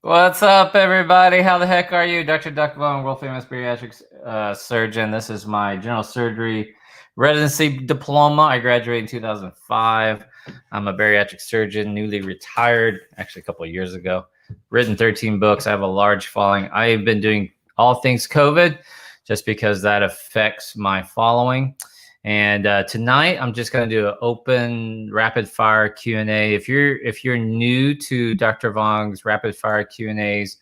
What's up, everybody? How the heck are you? Dr. Duck Von, world famous bariatric surgeon. This is my general surgery residency diploma. I graduated in 2005. I'm a bariatric surgeon, newly retired, actually a couple of years ago. Written 13 books. I have a large following. I have been doing all things COVID just because that affects my following. And tonight, I'm just going to do an open rapid fire Q&A. If you're new to Dr. Vong's rapid fire Q&As,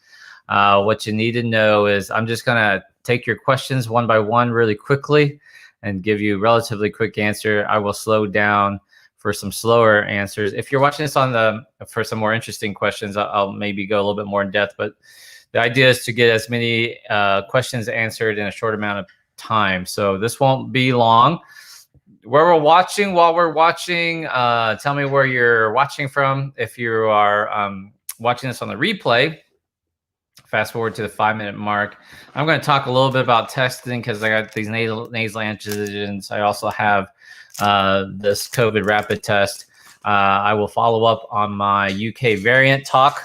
what you need to know is I'm just going to take your questions one by one really quickly and give you a relatively quick answer. I will slow down for some slower answers. If you're watching this for some more interesting questions, I'll maybe go a little bit more in depth. But the idea is to get as many questions answered in a short amount of time. So this won't be long. While we're watching, tell me where you're watching from. If you are watching this on the replay, fast forward to the 5-minute mark. I'm going to talk a little bit about testing because I got these nasal antigens. I also have this COVID rapid test. I will follow up on my UK variant talk,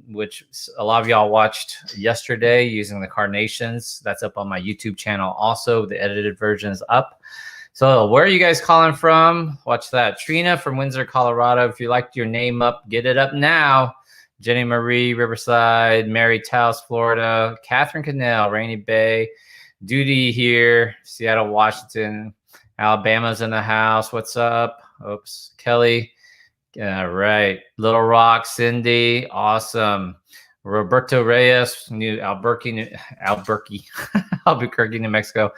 which a lot of y'all watched yesterday using the carnations. That's up on my YouTube channel. Also, the edited version is up. So where are you guys calling from? Watch that. Trina from Windsor, Colorado. If you liked your name up, get it up now. Jenny Marie, Riverside. Mary Taos, Florida. Catherine Cannell, Rainy Bay. Duty here, Seattle, Washington. Alabama's in the house. What's up? Oops. Kelly. All right. Little Rock, Cindy. Awesome. Roberto Reyes, Albuquerque, New Mexico.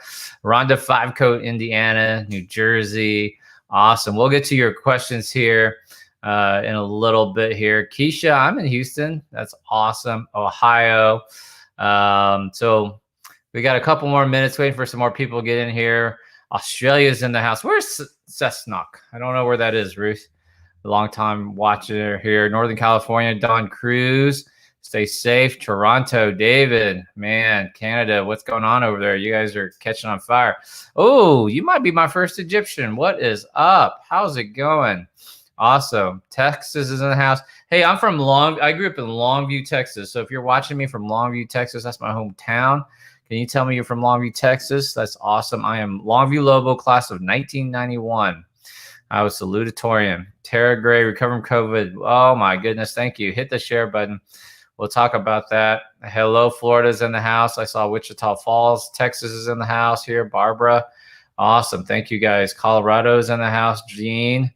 Rhonda Five Coat, Indiana, New Jersey. Awesome. We'll get to your questions here in a little bit here. Keisha, I'm in Houston. That's awesome. Ohio. So we got a couple more minutes waiting for some more people to get in here. Australia's in the house. Where's Cessnock? I don't know where that is, Ruth. A long time watcher here. Northern California, Don Cruz. Stay safe. Toronto, David, man, Canada, what's going on over there? You guys are catching on fire. Oh, you might be my first Egyptian. What is up? How's it going? Awesome. Texas is in the house. Hey, I'm from I grew up in Longview, Texas. So if you're watching me from Longview, Texas, that's my hometown. Can you tell me you're from Longview, Texas? That's awesome. I am Longview Lobo, class of 1991. I was salutatorian. Tara Gray, recovering COVID. Oh my goodness. Thank you. Hit the share button. We'll talk about that. Hello, Florida's in the house. I saw Wichita Falls. Texas is in the house here. Barbara. Awesome. Thank you, guys. Colorado's in the house. Jean.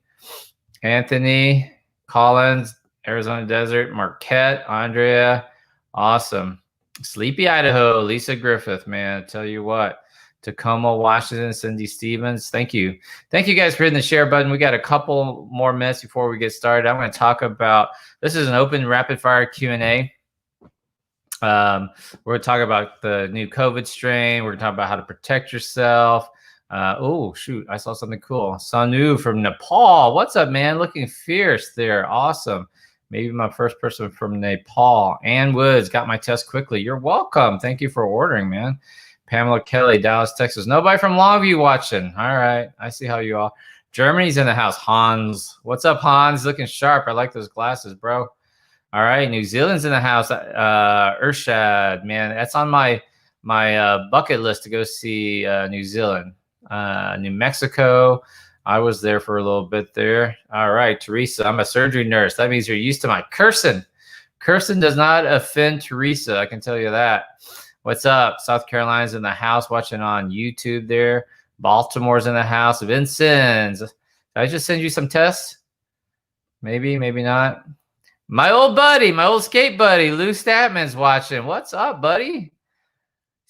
Anthony. Collins. Arizona Desert. Marquette. Andrea. Awesome. Sleepy, Idaho. Lisa Griffith, man. I tell you what. Tacoma, Washington. Cindy Stevens. Thank you. Thank you, guys, for hitting the share button. We got a couple more minutes before we get started. I'm going to talk about, this is an open rapid fire Q&A. We're going to talk about the new COVID strain. We're going to talk about how to protect yourself. Oh, shoot. I saw something cool. Sanu from Nepal. What's up, man? Looking fierce there. Awesome. Maybe my first person from Nepal. Ann Woods got my test quickly. You're welcome. Thank you for ordering, man. Pamela Kelly, Dallas, Texas. Nobody from Longview watching. All right. I see how you are. Germany's in the house. Hans. What's up, Hans? Looking sharp. I like those glasses, bro. All right. New Zealand's in the house. Urshad, man. That's on my bucket list to go see New Zealand. New Mexico. I was there for a little bit there. All right. Teresa, I'm a surgery nurse. That means you're used to my cursing. Cursing does not offend Teresa. I can tell you that. What's up? South Carolina's in the house watching on YouTube there. Baltimore's in the house. Vincent. Did I just send you some tests? Maybe, maybe not. My old buddy, my old skate buddy, Lou Statman's watching. What's up, buddy?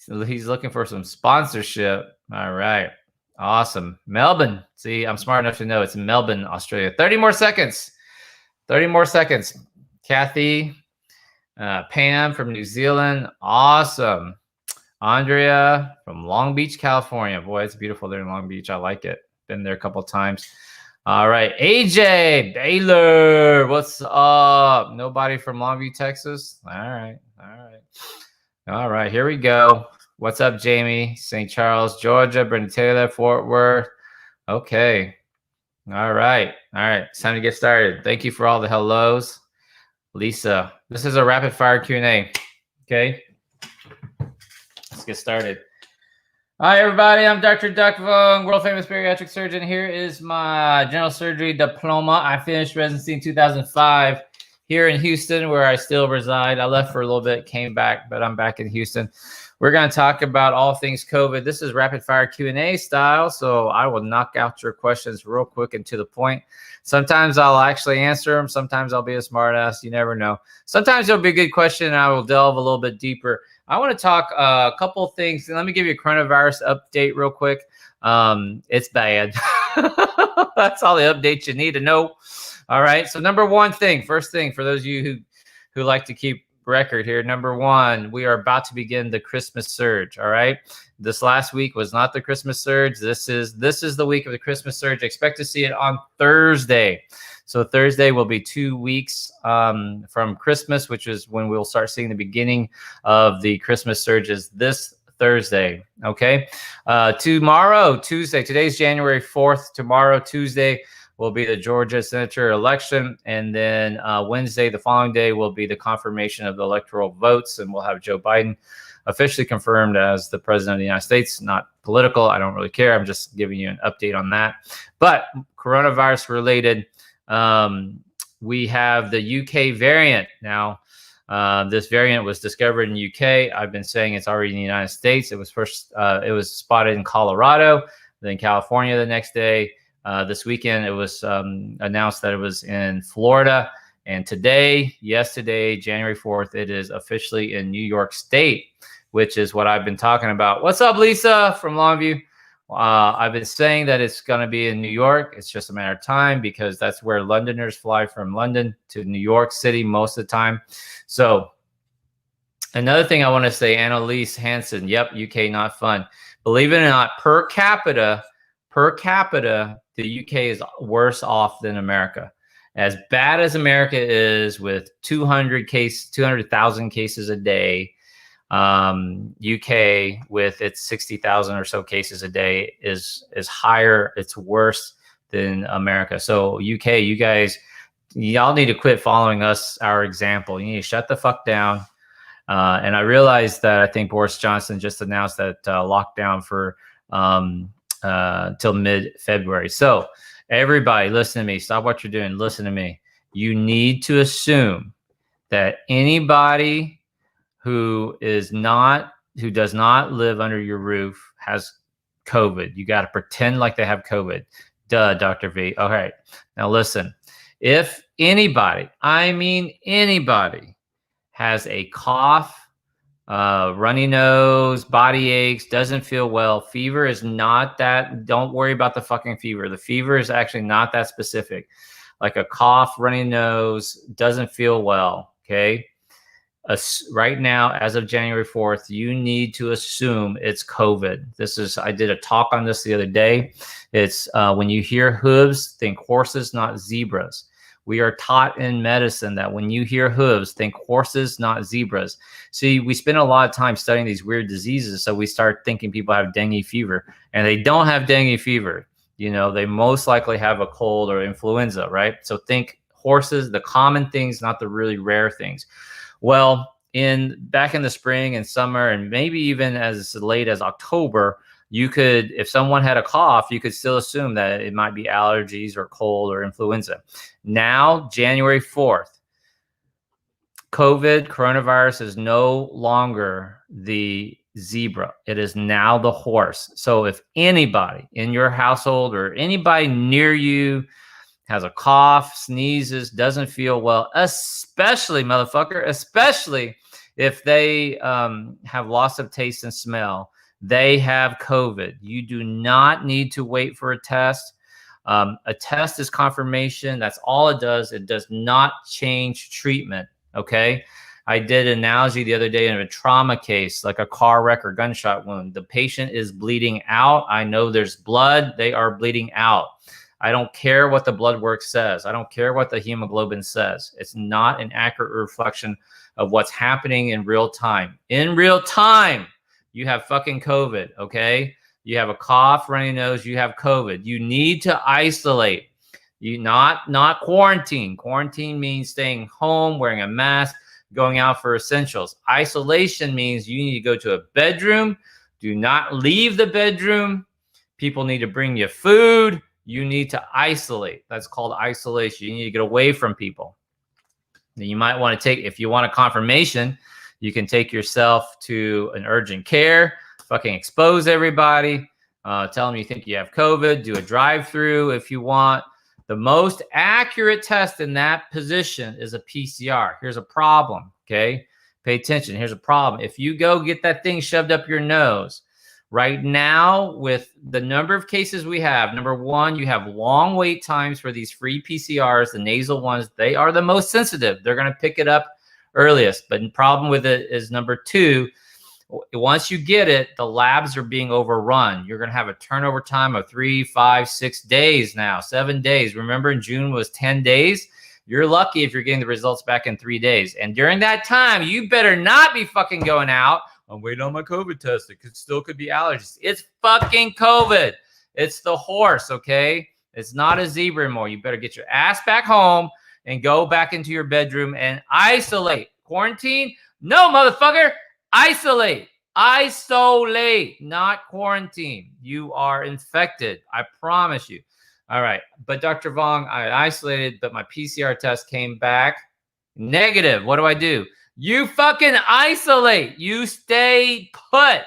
He's looking for some sponsorship. All right. Awesome. Melbourne. See, I'm smart enough to know it's Melbourne, Australia. 30 more seconds. 30 more seconds. Kathy. Pam from New Zealand. Awesome. Andrea from Long Beach, California. Boy, it's beautiful there in Long Beach. I like it. Been there a couple of times. All right. AJ Baylor. What's up? Nobody from Longview, Texas? All right. All right. All right. Here we go. What's up, Jamie? St. Charles, Georgia. Brenda Taylor, Fort Worth. Okay. All right. All right. It's time to get started. Thank you for all the hellos. Lisa, this is a rapid fire Q&A. Okay, let's get started. Hi, everybody. I'm Dr. Duck Vong, world famous bariatric surgeon. Here is my general surgery diploma. I finished residency in 2005 here in Houston, where I still reside. I left for a little bit, came back, but I'm back in Houston. We're going to talk about all things COVID. This is rapid fire Q&A style, so I will knock out your questions real quick and to the point. Sometimes I'll actually answer them. Sometimes I'll be a smart ass. You never know. Sometimes it'll be a good question, and I will delve a little bit deeper. I want to talk a couple of things. Let me give you a coronavirus update real quick. It's bad. That's all the updates you need to know. All right. So first thing for those of you who like to keep record here. Number one, we are about to begin the Christmas surge. All right. This last week was not the Christmas surge. This is the week of the Christmas surge. Expect to see it on Thursday. So Thursday will be 2 weeks from Christmas, which is when we'll start seeing the beginning of the Christmas surges this Thursday. Okay. Tomorrow, Tuesday, today's January 4th. Tomorrow, Tuesday, will be the Georgia senator election. And then Wednesday, the following day, will be the confirmation of the electoral votes. And we'll have Joe Biden officially confirmed as the president of the United States. Not political. I don't really care. I'm just giving you an update on that. But coronavirus related, we have the UK variant. Now, this variant was discovered in the UK. I've been saying it's already in the United States. It was spotted in Colorado, then California the next day. This weekend, it was announced that it was in Florida. And yesterday, January 4th, it is officially in New York State, which is what I've been talking about. What's up, Lisa from Longview? I've been saying that it's going to be in New York. It's just a matter of time because that's where Londoners fly from London to New York City most of the time. So another thing I want to say, Annalise Hansen. Yep, UK not fun. Believe it or not, per capita, the UK is worse off than America. As bad as America is with 200,000 cases a day, UK with its 60,000 or so cases a day is higher. It's worse than America. So UK, you guys, y'all need to quit following our example. You need to shut the fuck down. And I realized that I think Boris Johnson just announced that lockdown for till mid-February. So everybody, listen to me. Stop what you're doing. Listen to me. You need to assume that anybody who does not live under your roof has COVID. You got to pretend like they have COVID. Duh, Dr. V. All right. Now listen, if anybody, I mean anybody, has a cough, runny nose, body aches, doesn't feel well, fever is not that, don't worry about the fucking fever. The fever is actually not that specific. Like a cough, runny nose, doesn't feel well, okay? Right now, as of January 4th, you need to assume it's COVID. I did a talk on this the other day. It's when you hear hooves, think horses, not zebras. We are taught in medicine that when you hear hooves, think horses, not zebras. See, we spend a lot of time studying these weird diseases, so we start thinking people have dengue fever, and they don't have dengue fever. You know, they most likely have a cold or influenza, right? So think horses, the common things, not the really rare things. Well, back in the spring and summer, and maybe even as late as October, you could, if someone had a cough, you could still assume that it might be allergies or cold or influenza. Now, January 4th, coronavirus is no longer the zebra. It is now the horse. So if anybody in your household or anybody near you has a cough, sneezes, doesn't feel well, especially if they have loss of taste and smell, they have COVID. You do not need to wait for a test. A test is confirmation. That's all it does. It does not change treatment, okay? I did an analogy the other day in a trauma case, like a car wreck or gunshot wound. The patient is bleeding out. I know there's blood. They are bleeding out. I don't care what the blood work says. I don't care what the hemoglobin says. It's not an accurate reflection of what's happening in real time. In real time, you have fucking COVID, okay? You have a cough, runny nose, you have COVID. You need to isolate. You not quarantine. Quarantine means staying home, wearing a mask, going out for essentials. Isolation means you need to go to a bedroom. Do not leave the bedroom. People need to bring you food. You need to isolate. That's called isolation. You need to get away from people. Then you might want to take, if you want a confirmation, you can take yourself to an urgent care, fucking expose everybody, tell them you think you have COVID, do a drive-through if you want. The most accurate test in that position is a PCR. Here's a problem, okay? Pay attention. Here's a problem. If you go get that thing shoved up your nose, right now, with the number of cases we have, number one, you have long wait times for these free PCRs, the nasal ones. They are the most sensitive. They're going to pick it up earliest. But the problem with it is number two, once you get it, the labs are being overrun. You're going to have a turnover time of 3, 5, 6 days now, 7 days. Remember, in June was 10 days. You're lucky if you're getting the results back in 3 days. And during that time, you better not be fucking going out. I'm waiting on my COVID test. It still could be allergies. It's fucking COVID. It's the horse, okay? It's not a zebra anymore. You better get your ass back home and go back into your bedroom and isolate. Quarantine? No, motherfucker. Isolate. Isolate, not quarantine. You are infected. I promise you. All right. But Dr. Vong, I isolated, but my PCR test came back negative. What do I do? You fucking isolate. You stay put.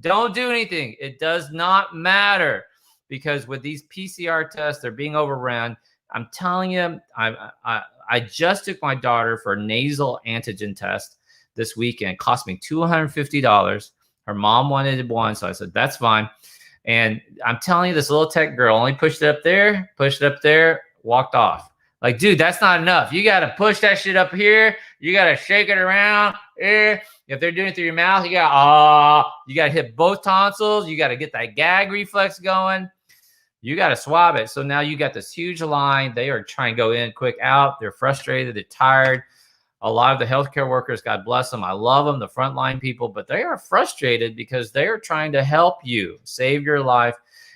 Don't do anything. It does not matter, because with these PCR tests, they're being overrun. I'm telling you, I just took my daughter for a nasal antigen test this weekend. It cost me $250. Her mom wanted one, so I said, that's fine. And I'm telling you, this little tech girl only pushed it up there, walked off. Like, dude, that's not enough. You got to push that shit up here. You got to shake it around. If they're doing it through your mouth, you got to hit both tonsils. You got to get that gag reflex going. You got to swab it. So now you got this huge line. They are trying to go in, quick out. They're frustrated. They're tired. A lot of the healthcare workers, God bless them, I love them, the frontline people, but they are frustrated because they are trying to help you save your life.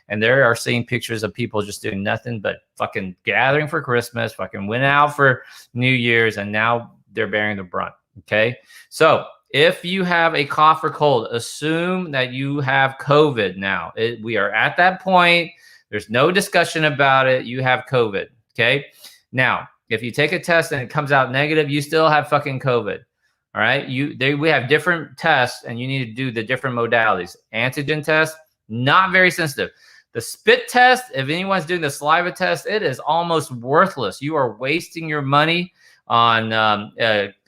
And they are seeing pictures of people just doing nothing but fucking gathering for Christmas, fucking went out for New Year's, and now they're bearing the brunt. Okay. So if you have a cough or cold, assume that you have COVID now. We are at that point. There's no discussion about it. You have COVID. Okay. Now, if you take a test and it comes out negative, you still have fucking COVID. All right. We have different tests, and you need to do the different modalities. Antigen test, not very sensitive. The spit test, if anyone's doing the saliva test, it is almost worthless. You are wasting your money on,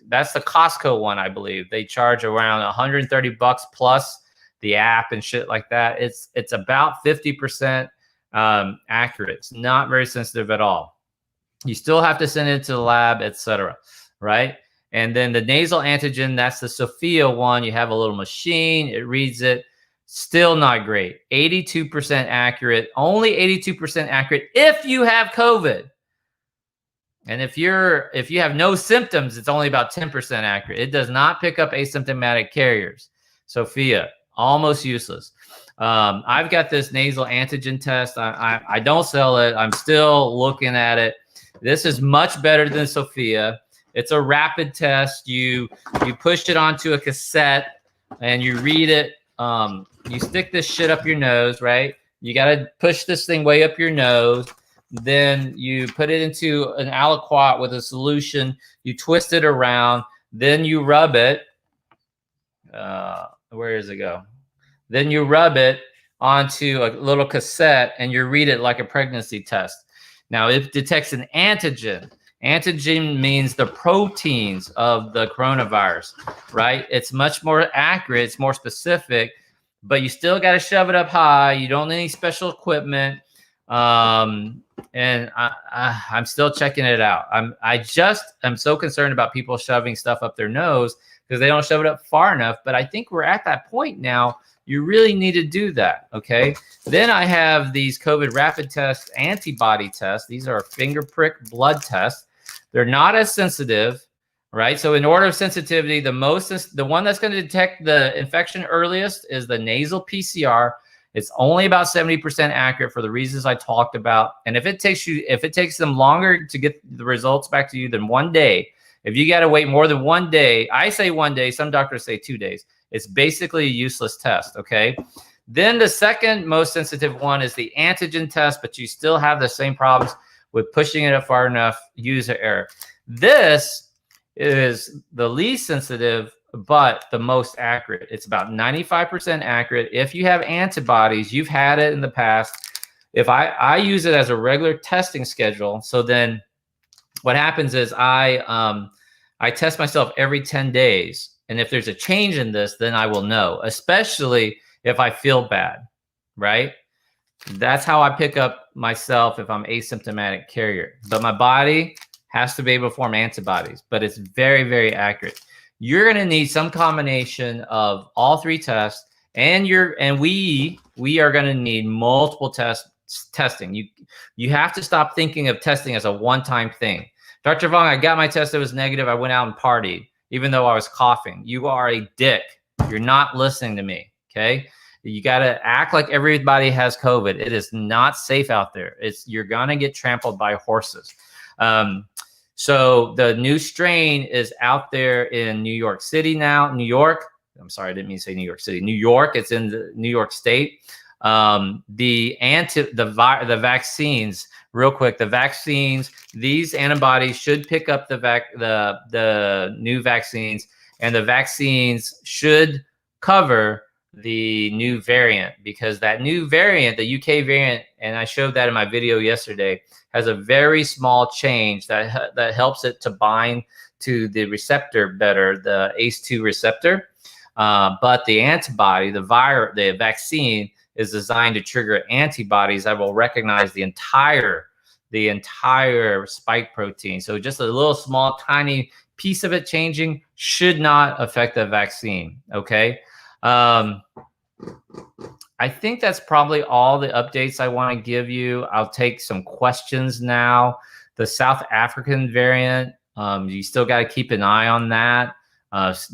that's the Costco one, I believe. They charge around $130 plus the app and shit like that. It's about 50% accurate. It's not very sensitive at all. You still have to send it to the lab, etc. Right? And then the nasal antigen, that's the Sophia one. You have a little machine. It reads it. Still not great. 82% accurate. Only 82% accurate if you have COVID. And if you have no symptoms, it's only about 10% accurate. It does not pick up asymptomatic carriers. Sophia, almost useless. I've got this nasal antigen test. I don't sell it. I'm still looking at it. This is much better than Sophia. It's a rapid test. You push it onto a cassette and you read it. You stick this shit up your nose, right? You got to push this thing way up your nose. Then you put it into an aliquot with a solution. You twist it around. Then you rub it. Where does it go? Then you rub it onto a little cassette and you read it like a pregnancy test. Now, it detects an antigen. Antigen means the proteins of the coronavirus, right? It's much more accurate. It's more specific, but you still got to shove it up high. You don't need any special equipment. And I'm still checking it out. I'm so concerned about people shoving stuff up their nose because they don't shove it up far enough. But I think we're at that point now. You really need to do that, okay? Then I have these COVID rapid tests, antibody tests. These are finger prick blood tests. They're not as sensitive, right? So in order of sensitivity, the one that's going to detect the infection earliest is the nasal PCR. It's only about 70% accurate for the reasons I talked about. And if it takes them longer to get the results back to you than 1 day, if you got to wait more than 1 day, I say 1 day, some doctors say 2 days. It's basically a useless test, okay? Then the second most sensitive one is the antigen test, but you still have the same problems with pushing it up far enough, user error. This is the least sensitive, but the most accurate. It's about 95% accurate. If you have antibodies, you've had it in the past. If I use it as a regular testing schedule, so then what happens is I test myself every 10 days. And if there's a change in this, then I will know, especially if I feel bad, right? That's how I pick up myself if I'm asymptomatic carrier. But my body has to be able to form antibodies, but it's very, very accurate. You're going to need some combination of all 3 tests, and we are going to need multiple testing. You have to stop thinking of testing as a one-time thing. Dr. Vong, I got my test, it was negative. I went out and partied, even though I was coughing. You are a dick. You're not listening to me, okay? You got to act like everybody has COVID. It is not safe out there. You're going to get trampled by horses. So the new strain is out there in New York City now. New York. I'm sorry, I didn't mean to say New York City. New York. It's in the New York State. The vaccines. Real quick, the vaccines. These antibodies should pick up the new vaccines, and the vaccines should cover the new variant, because that new variant, the UK variant, and I showed that in my video yesterday, has a very small change that helps it to bind to the receptor better, the ACE2 receptor. But the antibody, the vaccine is designed to trigger antibodies that will recognize the entire spike protein. So just a little small, tiny piece of it changing should not affect the vaccine. Okay. I think that's probably all the updates I want to give you. I'll take some questions now. The South African variant, you still got to keep an eye on that.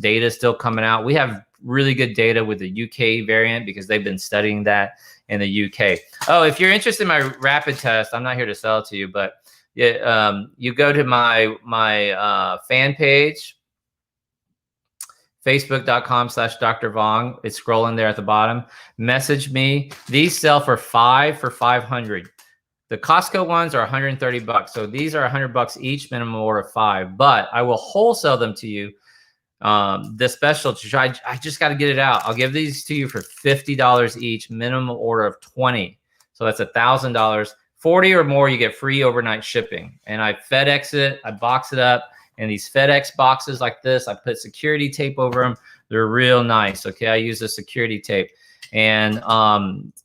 Data is still coming out. We have really good data with the UK variant because they've been studying that in the UK. Oh, if you're interested in my rapid test, I'm not here to sell it to you, but you go to my fan page, facebook.com/Dr. Vong. It's scrolling there at the bottom. Message me. These sell for $5 for 500. The Costco ones are $130. So these are $100 each, minimum order of 5. But I will wholesale them to you. The special, I just got to get it out. I'll give these to you for $50 each, minimum order of 20. So that's $1,000. 40 or more, you get free overnight shipping. And I FedEx it. I box it up. And these FedEx boxes like this, I put security tape over them. They're real nice. Okay, I use the security tape, and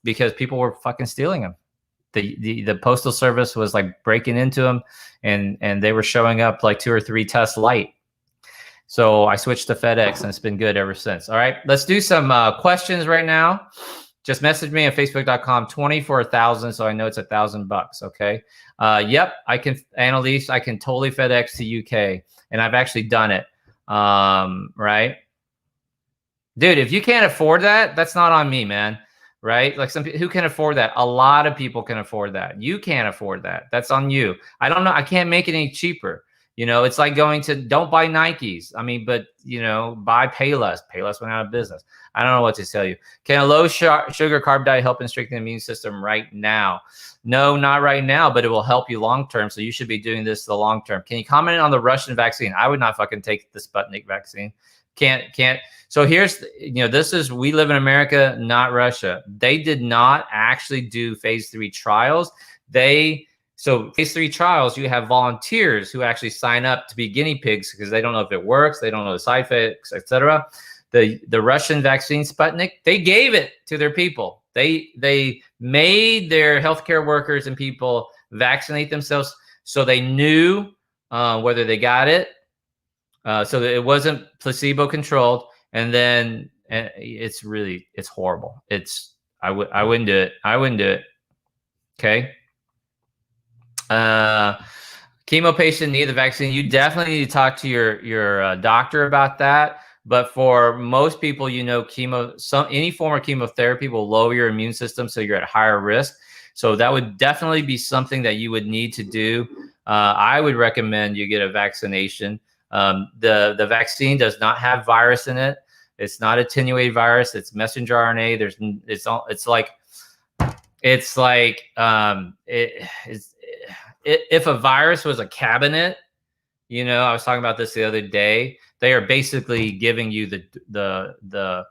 because people were fucking stealing them. The postal service was like breaking into them, and they were showing up like 2 or 3 tests light. So I switched to FedEx, and it's been good ever since. All right, let's do some questions right now. Just message me at facebook.com, 20 for 1,000, so I know it's $1,000. Okay. Yep, I can, Annalise, I can totally FedEx to UK, and I've actually done it. Right, dude. If you can't afford that, that's not on me, man. Right? Like some people who can afford that. A lot of people can afford that. You can't afford that. That's on you. I don't know. I can't make it any cheaper. You know, it's like going to, don't buy Nikes. I mean, but, you know, buy Payless. Payless went out of business. I don't know what to tell you. Can a low sugar carb diet help in strengthening the immune system right now? No, not right now, but it will help you long term. So you should be doing this the long term. Can you comment on the Russian vaccine? I would not fucking take the Sputnik vaccine. Can't. So here's, you know, this is, we live in America, not Russia. They did not actually do phase 3 trials. So phase 3 trials, you have volunteers who actually sign up to be guinea pigs because they don't know if it works, they don't know the side effects, etc. The Russian vaccine Sputnik, they gave it to their people. They made their healthcare workers and people vaccinate themselves so they knew whether they got it, so that it wasn't placebo controlled. And then it's horrible. I wouldn't do it. I wouldn't do it. Okay. Chemo patient need the vaccine. You definitely need to talk to your doctor about that. But for most people, you know, any form of chemotherapy will lower your immune system, so you're at higher risk. So that would definitely be something that you would need to do. I would recommend you get a vaccination. The vaccine does not have virus in it. It's not attenuated virus. It's messenger RNA. If a virus was a cabinet, you know, I was talking about this the other day. They are basically giving you the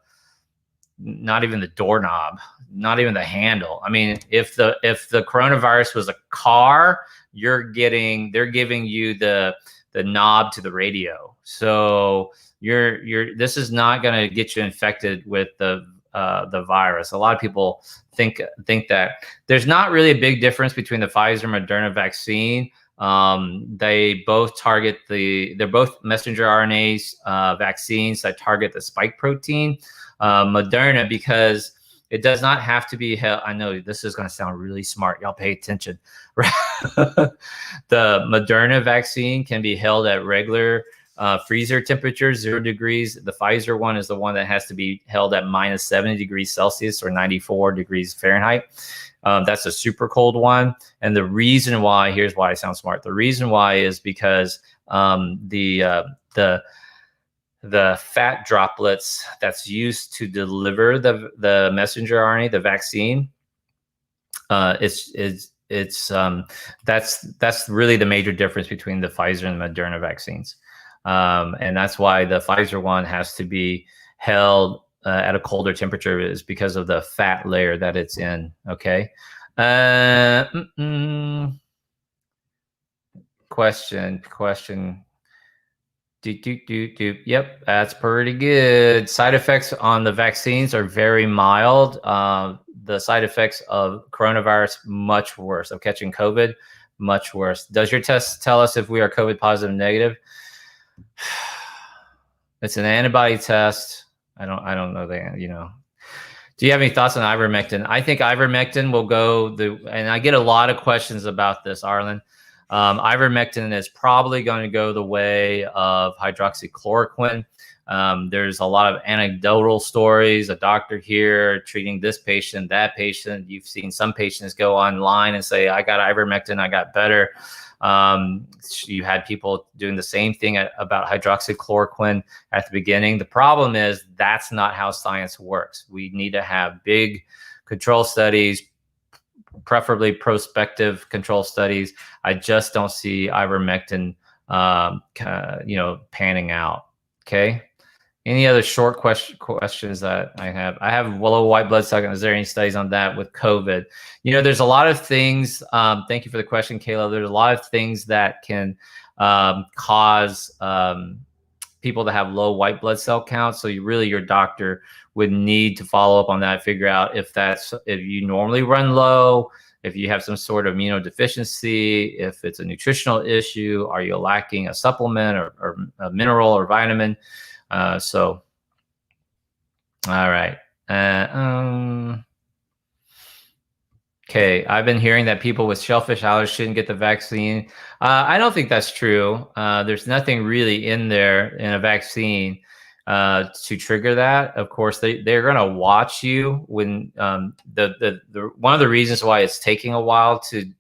not even the doorknob, not even the handle. I mean, if the coronavirus was a car, they're giving you the knob to the radio. So this is not going to get you infected with the virus. A lot of people think that there's not really a big difference between the Pfizer and Moderna vaccine. They both target they're both messenger RNAs vaccines that target the spike protein. Moderna, because it does not have to be held. I know this is going to sound really smart. Y'all pay attention. The Moderna vaccine can be held at regular freezer temperature, 0 degrees. The Pfizer one is the one that has to be held at minus 70 degrees Celsius or 94 degrees Fahrenheit. That's a super cold one. And the reason why, here's why I sound smart. The reason why is because the fat droplets that's used to deliver the messenger RNA, the vaccine, that's really the major difference between the Pfizer and Moderna vaccines. And that's why the Pfizer one has to be held at a colder temperature, is because of the fat layer that it's in. Okay. Question. Yep, that's pretty good. Side effects on the vaccines are very mild. The side effects of coronavirus, much worse. Of catching COVID, much worse. Does your test tell us if we are COVID positive or negative? It's an antibody test. I don't know the, you know. Do you have any thoughts on ivermectin? I think ivermectin will go and I get a lot of questions about this, Arlen. Ivermectin is probably going to go the way of hydroxychloroquine. There's a lot of anecdotal stories, a doctor here treating this patient, that patient. You've seen some patients go online and say, I got ivermectin, I got better. You had people doing the same thing about hydroxychloroquine at the beginning. The problem is that's not how science works. We need to have big control studies, preferably prospective control studies. I just don't see ivermectin, panning out. Okay. Any other short questions that I have? I have low white blood cell count. Is there any studies on that with COVID? You know, there's a lot of things. Thank you for the question, Kayla. There's a lot of things that can cause people to have low white blood cell count. So your doctor would need to follow up on that, figure out if you normally run low, if you have some sort of immunodeficiency, if it's a nutritional issue, are you lacking a supplement or a mineral or vitamin? All right. Okay, I've been hearing that people with shellfish allergies shouldn't get the vaccine. I don't think that's true. There's nothing really in there in a vaccine to trigger that. Of course, they're going to watch you when one of the reasons why it's taking a while to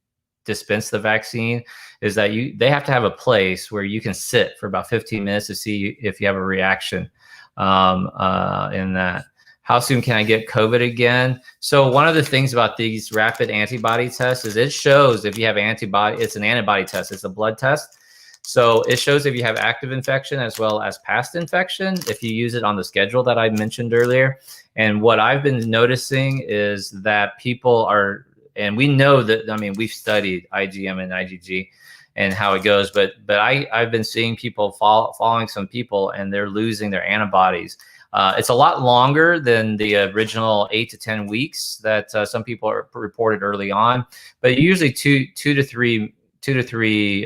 dispense the vaccine is that they have to have a place where you can sit for about 15 minutes to see if you have a reaction in that. How soon can I get COVID again? So one of the things about these rapid antibody tests is it shows if you have antibody. It's an antibody test. It's a blood test. So it shows if you have active infection as well as past infection, if you use it on the schedule that I mentioned earlier. And what I've been noticing is that people are, and we know that, I mean, we've studied IgM and IgG and how it goes, but I've been seeing people following some people and they're losing their antibodies. It's a lot longer than the original 8 to 10 weeks that some people are reported early on, but usually two to three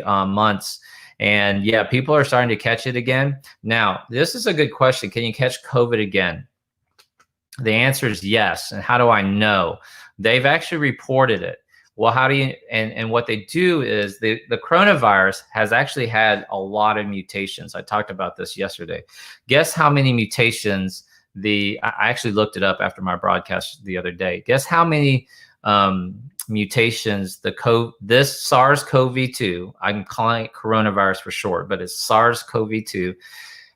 months. And yeah, people are starting to catch it again. Now, this is a good question. Can you catch COVID again? The answer is yes. And how do I know? They've actually reported it. Well, how do you, and what they do is the coronavirus has actually had a lot of mutations. I talked about this yesterday. Guess how many mutations I actually looked it up after my broadcast the other day. Guess how many mutations this SARS-CoV-2, I'm calling it coronavirus for short, but it's SARS-CoV-2,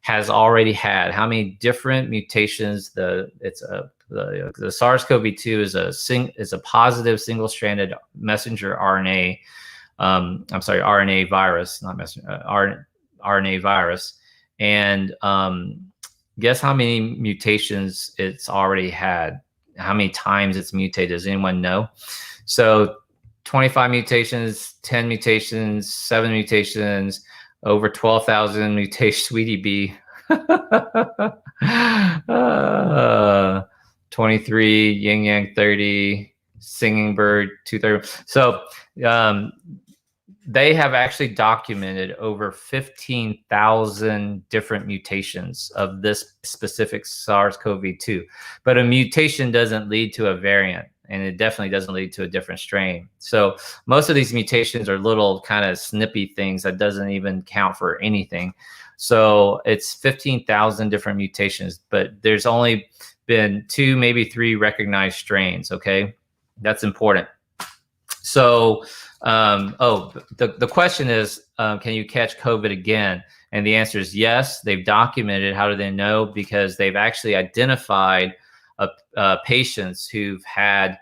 has already had. How many different mutations? The SARS-CoV-2 is a positive single-stranded messenger RNA. I'm sorry, RNA virus, not messenger, RNA virus. And guess how many mutations it's already had? How many times it's mutated? Does anyone know? So 25 mutations, 10 mutations, 7 mutations, over 12,000 mutations, Sweetie Bee. 23, Yin Yang 30, Singing Bird 230. So they have actually documented over 15,000 different mutations of this specific SARS-CoV-2. But a mutation doesn't lead to a variant, and it definitely doesn't lead to a different strain. So most of these mutations are little kind of snippy things that doesn't even count for anything. So it's 15,000 different mutations, but there's only been 2, maybe 3 recognized strains, okay? That's important. So, the question is, can you catch COVID again? And the answer is yes. They've documented. How do they know? Because they've actually identified patients who've had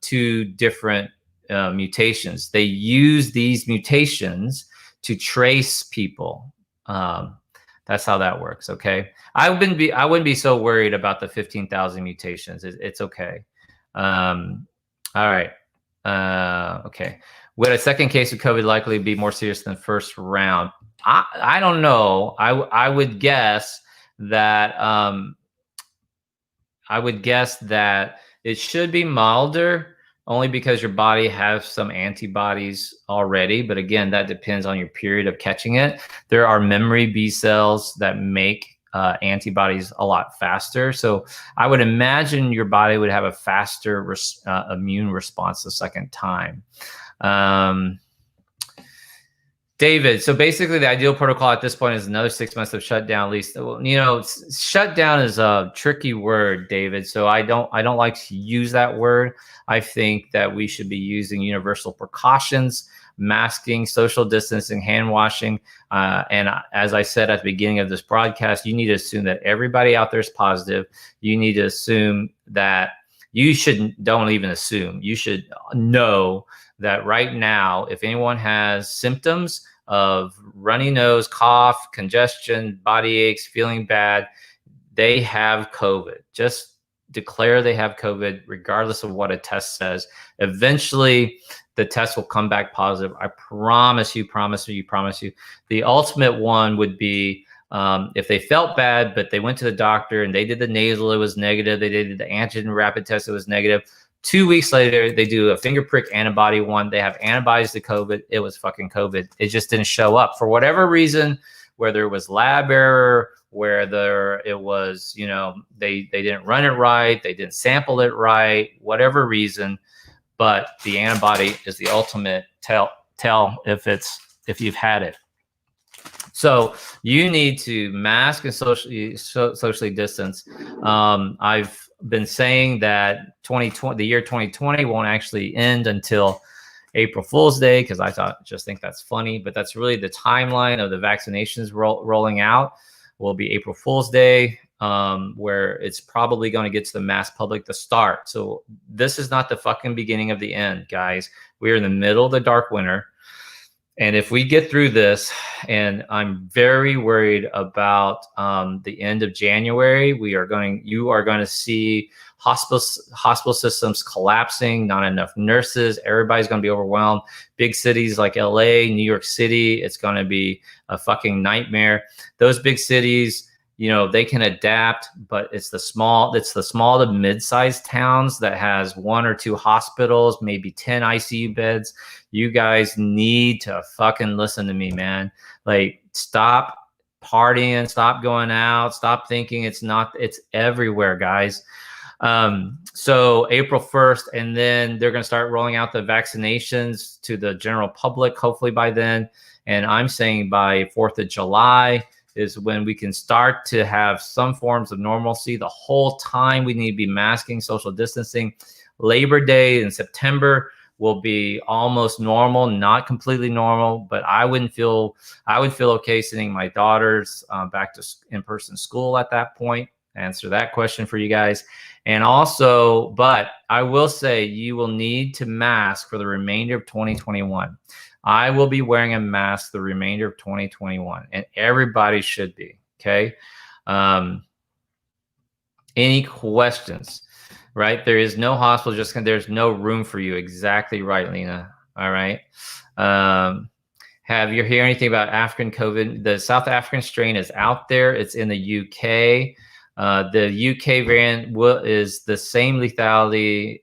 2 different mutations. They use these mutations to trace people. That's how that works. Okay, I wouldn't be so worried about the 15,000 mutations. It's okay. All right. Okay. Would a second case of COVID likely be more serious than the first round? I don't know. I would guess that it should be milder, only because your body has some antibodies already. But again, that depends on your period of catching it. There are memory B cells that make antibodies a lot faster. So I would imagine your body would have a faster immune response the second time. David, so basically the ideal protocol at this point is another 6 months of shutdown, at least. You know, shutdown is a tricky word, David. So I don't like to use that word. I think that we should be using universal precautions, masking, social distancing, hand washing. And as I said at the beginning of this broadcast, you need to assume that everybody out there is positive. You need to assume that don't even assume. You should know that right now, if anyone has symptoms of runny nose, cough, congestion, body aches, feeling bad, they have COVID. Just declare they have COVID, regardless of what a test says. Eventually, the test will come back positive. I promise you. The ultimate one would be if they felt bad, but they went to the doctor and they did the nasal, it was negative. They did the antigen rapid test, it was negative. 2 weeks later, they do a finger prick antibody one. They have antibodies to COVID. It was fucking COVID. It just didn't show up for whatever reason, whether it was lab error, whether it was, you know, they didn't run it right, they didn't sample it right, whatever reason. But the antibody is the ultimate tell if you've had it. So you need to mask and socially distance. I've been saying that the year 2020 won't actually end until April Fool's Day, because just think that's funny, but that's really the timeline of the vaccinations rolling out. Will be April Fool's Day, where it's probably going to get to the mass public to start. So this is not the fucking beginning of the end, guys. We're in the middle of the dark winter. And if we get through this, and I'm very worried about the end of January, you are going to see hospital systems collapsing, not enough nurses, everybody's going to be overwhelmed. Big cities like LA, New York City, it's going to be a fucking nightmare. Those big cities, you know, they can adapt, but it's the small to mid-sized towns that has 1 or 2 hospitals, maybe 10 ICU beds. You guys need to fucking listen to me, man. Like, stop partying, stop going out, stop thinking it's everywhere, guys. So April 1st, and then they're going to start rolling out the vaccinations to the general public, hopefully by then. And I'm saying by 4th of July is when we can start to have some forms of normalcy. The whole time we need to be masking, social distancing. Labor Day in September will be almost normal, not completely normal, but I would feel okay sending my daughters back to in-person school at that point. Answer that question for you guys. And also, but I will say you will need to mask for the remainder of 2021. I will be wearing a mask the remainder of 2021, and everybody should be, okay? Any questions? Right? There is no hospital, there's no room for you. Exactly right, Lena. All right. Have you heard anything about African COVID? The South African strain is out there. It's in the UK. The UK variant is the same lethality,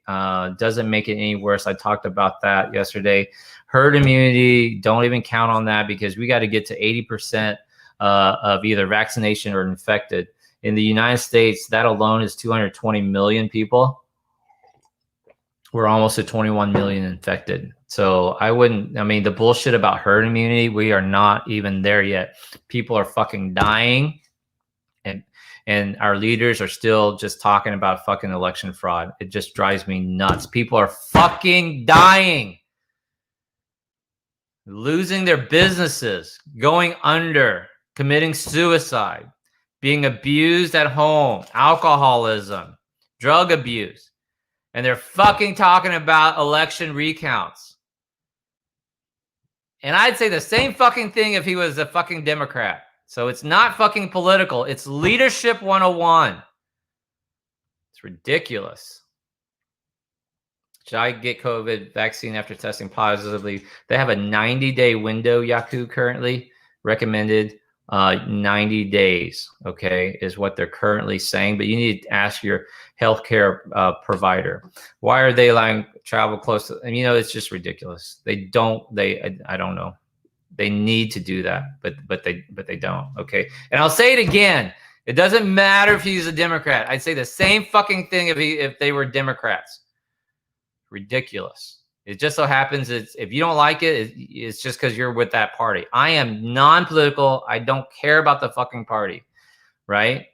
doesn't make it any worse. I talked about that yesterday. Herd immunity, don't even count on that because we got to get to 80% of either vaccination or infected. In the United States, that alone is 220 million people. We're almost at 21 million infected. So I mean, the bullshit about herd immunity, we are not even there yet. People are fucking dying. And our leaders are still just talking about fucking election fraud. It just drives me nuts. People are fucking dying, losing their businesses, going under, committing suicide, being abused at home, alcoholism, drug abuse. And they're fucking talking about election recounts. And I'd say the same fucking thing if he was a fucking Democrat. So it's not fucking political. It's leadership 101. It's ridiculous. Should I get COVID vaccine after testing positively? They have a 90-day window, Yahoo currently recommended 90 days, okay, is what they're currently saying. But you need to ask your healthcare provider. Why are they allowing travel close to, and it's just ridiculous. I don't know. They need to do that, but they don't. Okay, and I'll say it again. It doesn't matter if he's a Democrat. I'd say the same fucking thing if they were Democrats. Ridiculous. It just so happens if you don't like it, it's just because you're with that party. I am non-political. I don't care about the fucking party, right?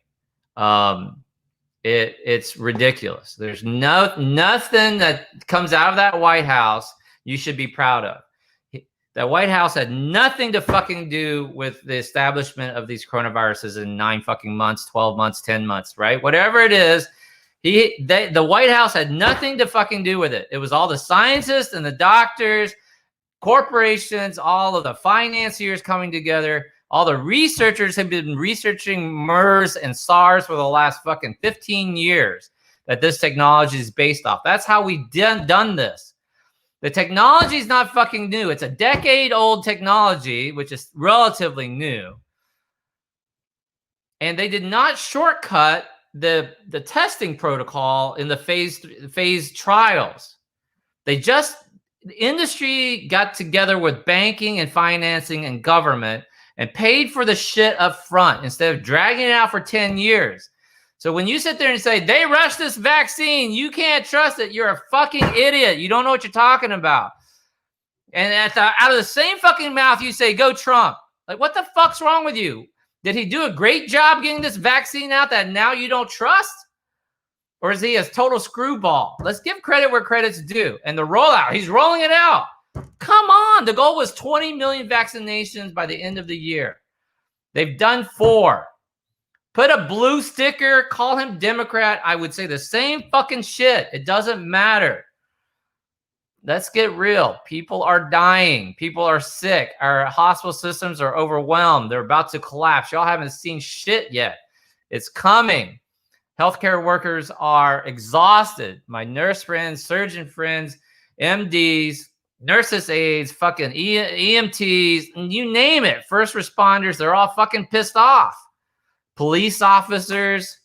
It's ridiculous. There's nothing that comes out of that White House you should be proud of. That White House had nothing to fucking do with the establishment of these coronaviruses in 9 fucking months, 12 months, 10 months, right? Whatever it is, the White House had nothing to fucking do with it. It was all the scientists and the doctors, corporations, all of the financiers coming together. All the researchers have been researching MERS and SARS for the last fucking 15 years that this technology is based off. That's how we done this. The technology is not fucking new. It's a decade-old technology, which is relatively new. And they did not shortcut the testing protocol in the phase trials. The industry got together with banking and financing and government and paid for the shit up front instead of dragging it out for 10 years. So when you sit there and say, they rushed this vaccine, you can't trust it, you're a fucking idiot. You don't know what you're talking about. And out of the same fucking mouth, you say, go Trump. Like, what the fuck's wrong with you? Did he do a great job getting this vaccine out that now you don't trust? Or is he a total screwball? Let's give credit where credit's due. And the rollout, he's rolling it out. Come on. The goal was 20 million vaccinations by the end of the year. They've done 4. Put a blue sticker, call him Democrat. I would say the same fucking shit. It doesn't matter. Let's get real. People are dying. People are sick. Our hospital systems are overwhelmed. They're about to collapse. Y'all haven't seen shit yet. It's coming. Healthcare workers are exhausted. My nurse friends, surgeon friends, MDs, nurses aides, fucking EMTs, you name it. First responders, they're all fucking pissed off. Police officers,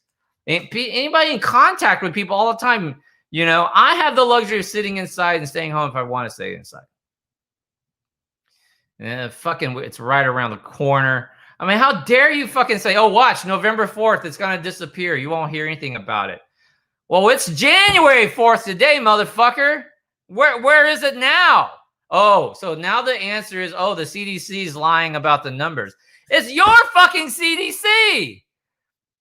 anybody in contact with people all the time. I have the luxury of sitting inside and staying home if I want to stay inside. And it's right around the corner. I mean, how dare you fucking say, oh, watch, November 4th, it's going to disappear. You won't hear anything about it. Well, it's January 4th today, motherfucker. Where is it now? Oh, so now the answer is, oh, the CDC is lying about the numbers. It's your fucking CDC.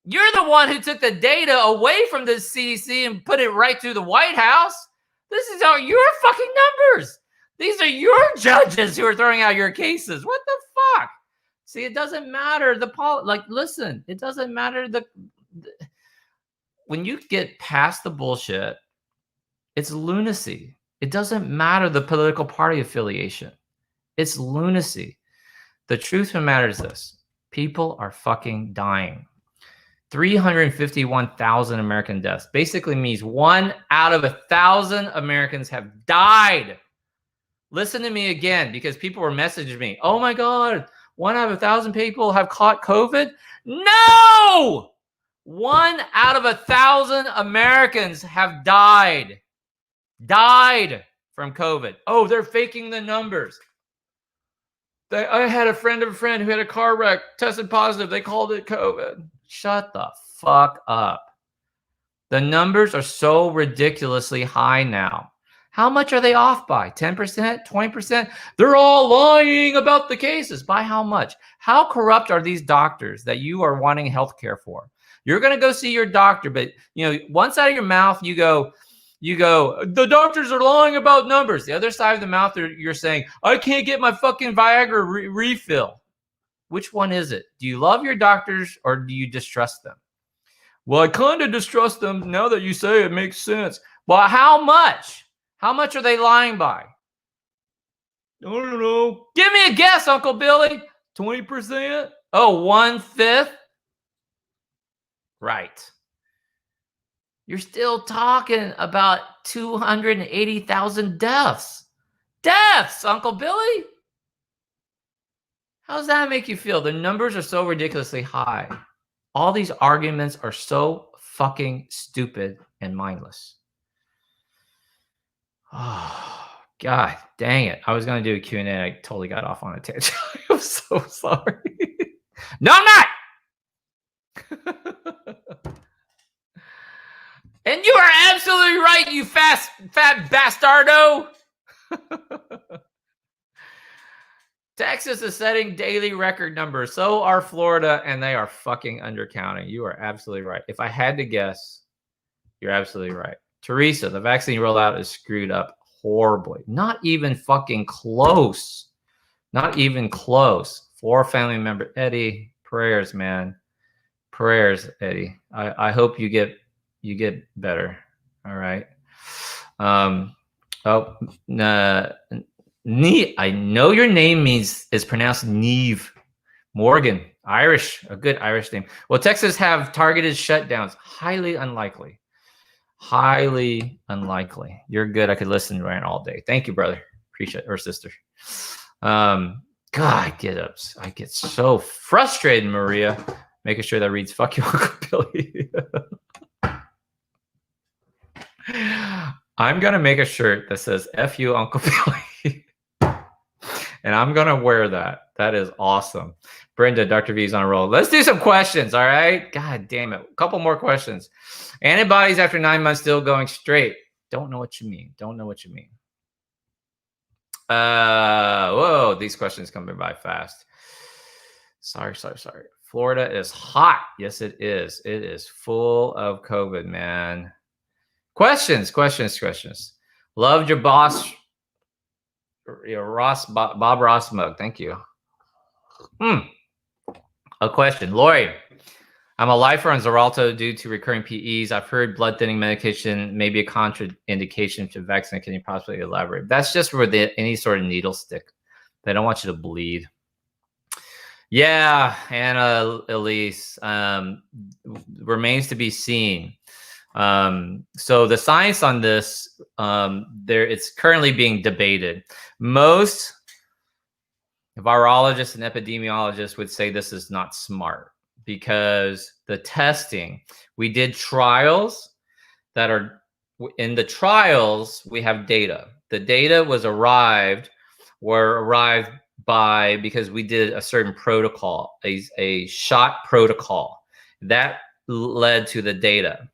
You're the one who took the data away from the CDC and put it right through the White House. This is all your fucking numbers. These are your judges who are throwing out your cases. What the fuck? See, it doesn't matter. Listen, it doesn't matter. When you get past the bullshit, it's lunacy. It doesn't matter the political party affiliation. It's lunacy. The truth of the matter is this. People are fucking dying. 351,000 American deaths basically means 1 out of 1,000 Americans have died. Listen to me again, because people were messaging me. Oh my God, 1 out of 1,000 people have caught COVID? No! 1 out of 1,000 Americans have died. Died from COVID. Oh, they're faking the numbers. I had a friend of a friend who had a car wreck, tested positive. They called it COVID. Shut the fuck up. The numbers are so ridiculously high now. How much are they off by? 10%? 20%? They're all lying about the cases. By how much? How corrupt are these doctors that you are wanting health care for? You're going to go see your doctor, but one side of your mouth, you go, the doctors are lying about numbers. The other side of the mouth, you're saying, I can't get my fucking Viagra refill. Which one is it? Do you love your doctors or do you distrust them? Well, I kind of distrust them now that you say it makes sense. Well, how much? How much are they lying by? I don't know. Give me a guess, Uncle Billy. 20%? Oh, 1/5? Right. You're still talking about 280,000 deaths. Deaths, Uncle Billy. How does that make you feel? The numbers are so ridiculously high. All these arguments are so fucking stupid and mindless. Oh, God dang it. I was going to do a Q&A. I totally got off on a tangent. I'm so sorry. No, I'm not. And you are absolutely right, you fat bastardo. Texas is setting daily record numbers. So are Florida, and they are fucking undercounting. You are absolutely right. If I had to guess, you're absolutely right. Teresa, the vaccine rollout is screwed up horribly. Not even fucking close. Not even close. 4 family members. Eddie, prayers, man. Prayers, Eddie. I hope you get better. All right. I know your name is pronounced Neve. Morgan, Irish, a good Irish name. Will Texas have targeted shutdowns? Highly unlikely. Highly unlikely. You're good. I could listen to Ryan all day. Thank you, brother. Appreciate it. Or sister. God, I get so frustrated, Maria. Making sure that reads "fuck you, Uncle Billy." I'm gonna make a shirt that says "F you, Uncle Billy," and I'm gonna wear that. That is awesome. Brenda, Dr. V's on a roll. Let's do some questions. All right. God damn it. A couple more questions. Antibodies after 9 months still going straight. Don't know what you mean. Don't know what you mean. Whoa, these questions coming by fast. Sorry. Florida is hot. Yes, it is. It is full of COVID, man. Questions. Loved your boss, Bob Ross mug. Thank you. A question. Lori, I'm a lifer on Xarelto due to recurring PEs. I've heard blood thinning medication may be a contraindication to vaccine. Can you possibly elaborate? That's just for any sort of needle stick. They don't want you to bleed. Yeah, Anna Elise, remains to be seen. So the science on this, it's currently being debated. Most virologists and epidemiologists would say this is not smart because the testing, we did trials that are in the trials, we have data. The data were arrived by because we did a certain protocol, a shot protocol that led to the data.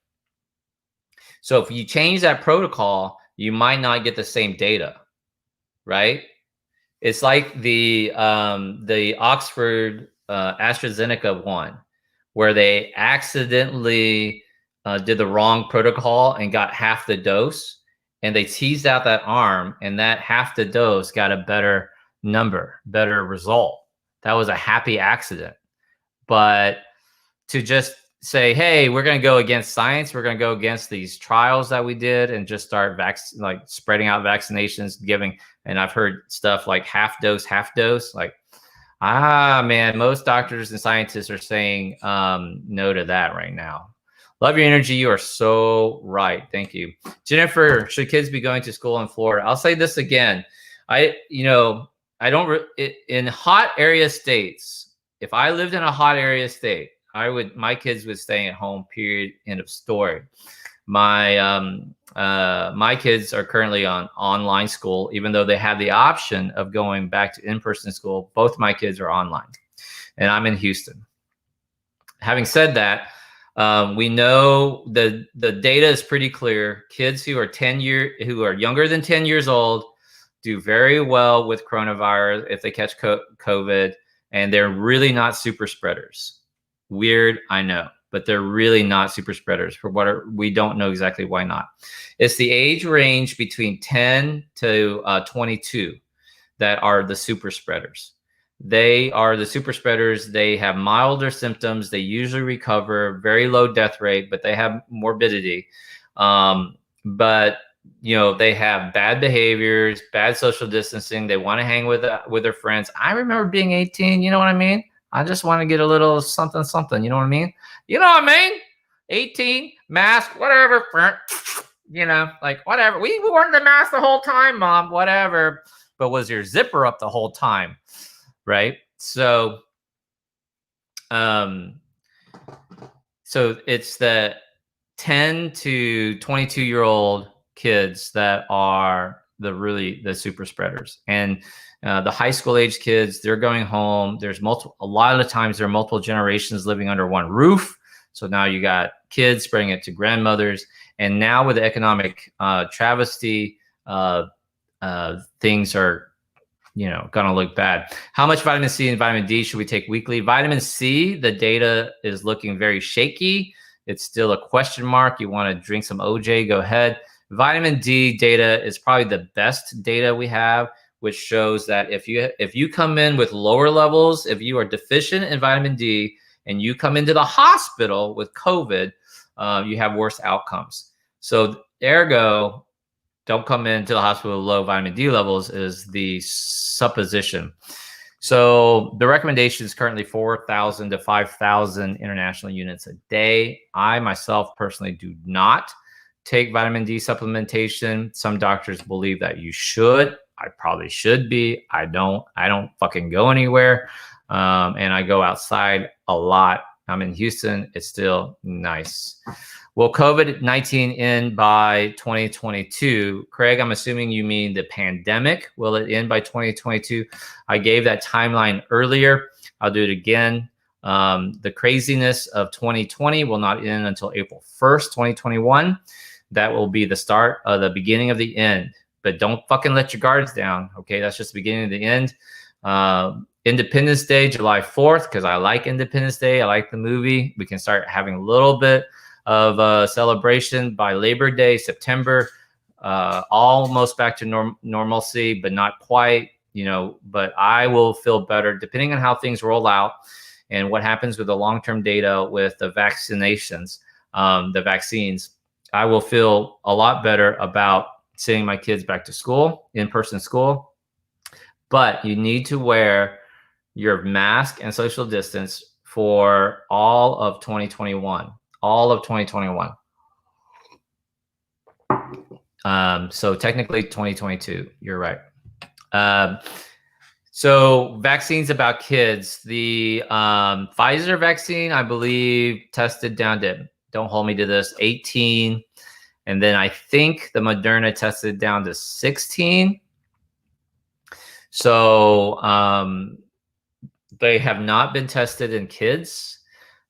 So if you change that protocol, you might not get the same data, right? It's like the Oxford AstraZeneca one, where they accidentally did the wrong protocol and got half the dose, and they teased out that arm, and that half the dose got a better number, better result. That was a happy accident. But to just say, hey, we're going to go against science, we're going to go against these trials that we did, and just start like spreading out vaccinations, giving. And I've heard stuff like half dose, like, man, most doctors and scientists are saying no to that right now. Love your energy. You are so right. Thank you. Jennifer, should kids be going to school in Florida? I'll say this again. I don't in hot area states. If I lived in a hot area state, my kids would stay at home, period, end of story. My kids are currently on online school, even though they have the option of going back to in-person school. Both my kids are online, and I'm in Houston. Having said that, we know the data is pretty clear. Kids who are younger than 10 years old do very well with coronavirus if they catch COVID, and they're really not super spreaders. Weird, I know, but they're really not super spreaders. We don't know exactly why not. It's the age range between 10 to 22 that are the super spreaders. They are the super spreaders. They have milder symptoms. They usually recover, very low death rate, but they have morbidity. But they have bad behaviors, bad social distancing. They want to hang with their friends. I remember being 18. You know what I mean? I just want to get a little something, something. You know what I mean? 18, mask, whatever. Like whatever. We wore the mask the whole time, Mom. Whatever. But was your zipper up the whole time? Right. So it's the 10 to 22-year-old kids that are the super spreaders. And the high school age kids, they're going home. There's a lot of the times there are multiple generations living under one roof. So now you got kids spreading it to grandmothers. And now with the economic travesty, things are, gonna look bad. How much vitamin C and vitamin D should we take weekly? Vitamin C, the data is looking very shaky. It's still a question mark. You want to drink some OJ, go ahead. Vitamin D data is probably the best data we have, which shows that if you come in with lower levels, if you are deficient in vitamin D and you come into the hospital with COVID, you have worse outcomes. So ergo, don't come into the hospital with low vitamin D levels is the supposition. So the recommendation is currently 4,000 to 5,000 international units a day. I myself personally do not take vitamin D supplementation. Some doctors believe that you should. I probably should be. I don't fucking go anywhere. And I go outside a lot. I'm in Houston. It's still nice. Will COVID-19 end by 2022? Craig, I'm assuming you mean the pandemic. Will it end by 2022? I gave that timeline earlier. I'll do it again. The craziness of 2020 will not end until April 1st, 2021. That will be the start of the beginning of the end. But don't fucking let your guards down. Okay, that's just the beginning of the end. Independence Day, July 4th, because I like Independence Day. I like the movie. We can start having a little bit of celebration by Labor Day, September. Almost back to normalcy, but not quite. But I will feel better depending on how things roll out and what happens with the long-term data with the vaccinations, the vaccines. I will feel a lot better about sending my kids back to school, in-person school. But you need to wear your mask and social distance for all of 2021. All of 2021. So technically 2022. You're right. So vaccines about kids. The Pfizer vaccine, I believe, tested down to, don't hold me to this, 18. And then I think the Moderna tested down to 16. So they have not been tested in kids.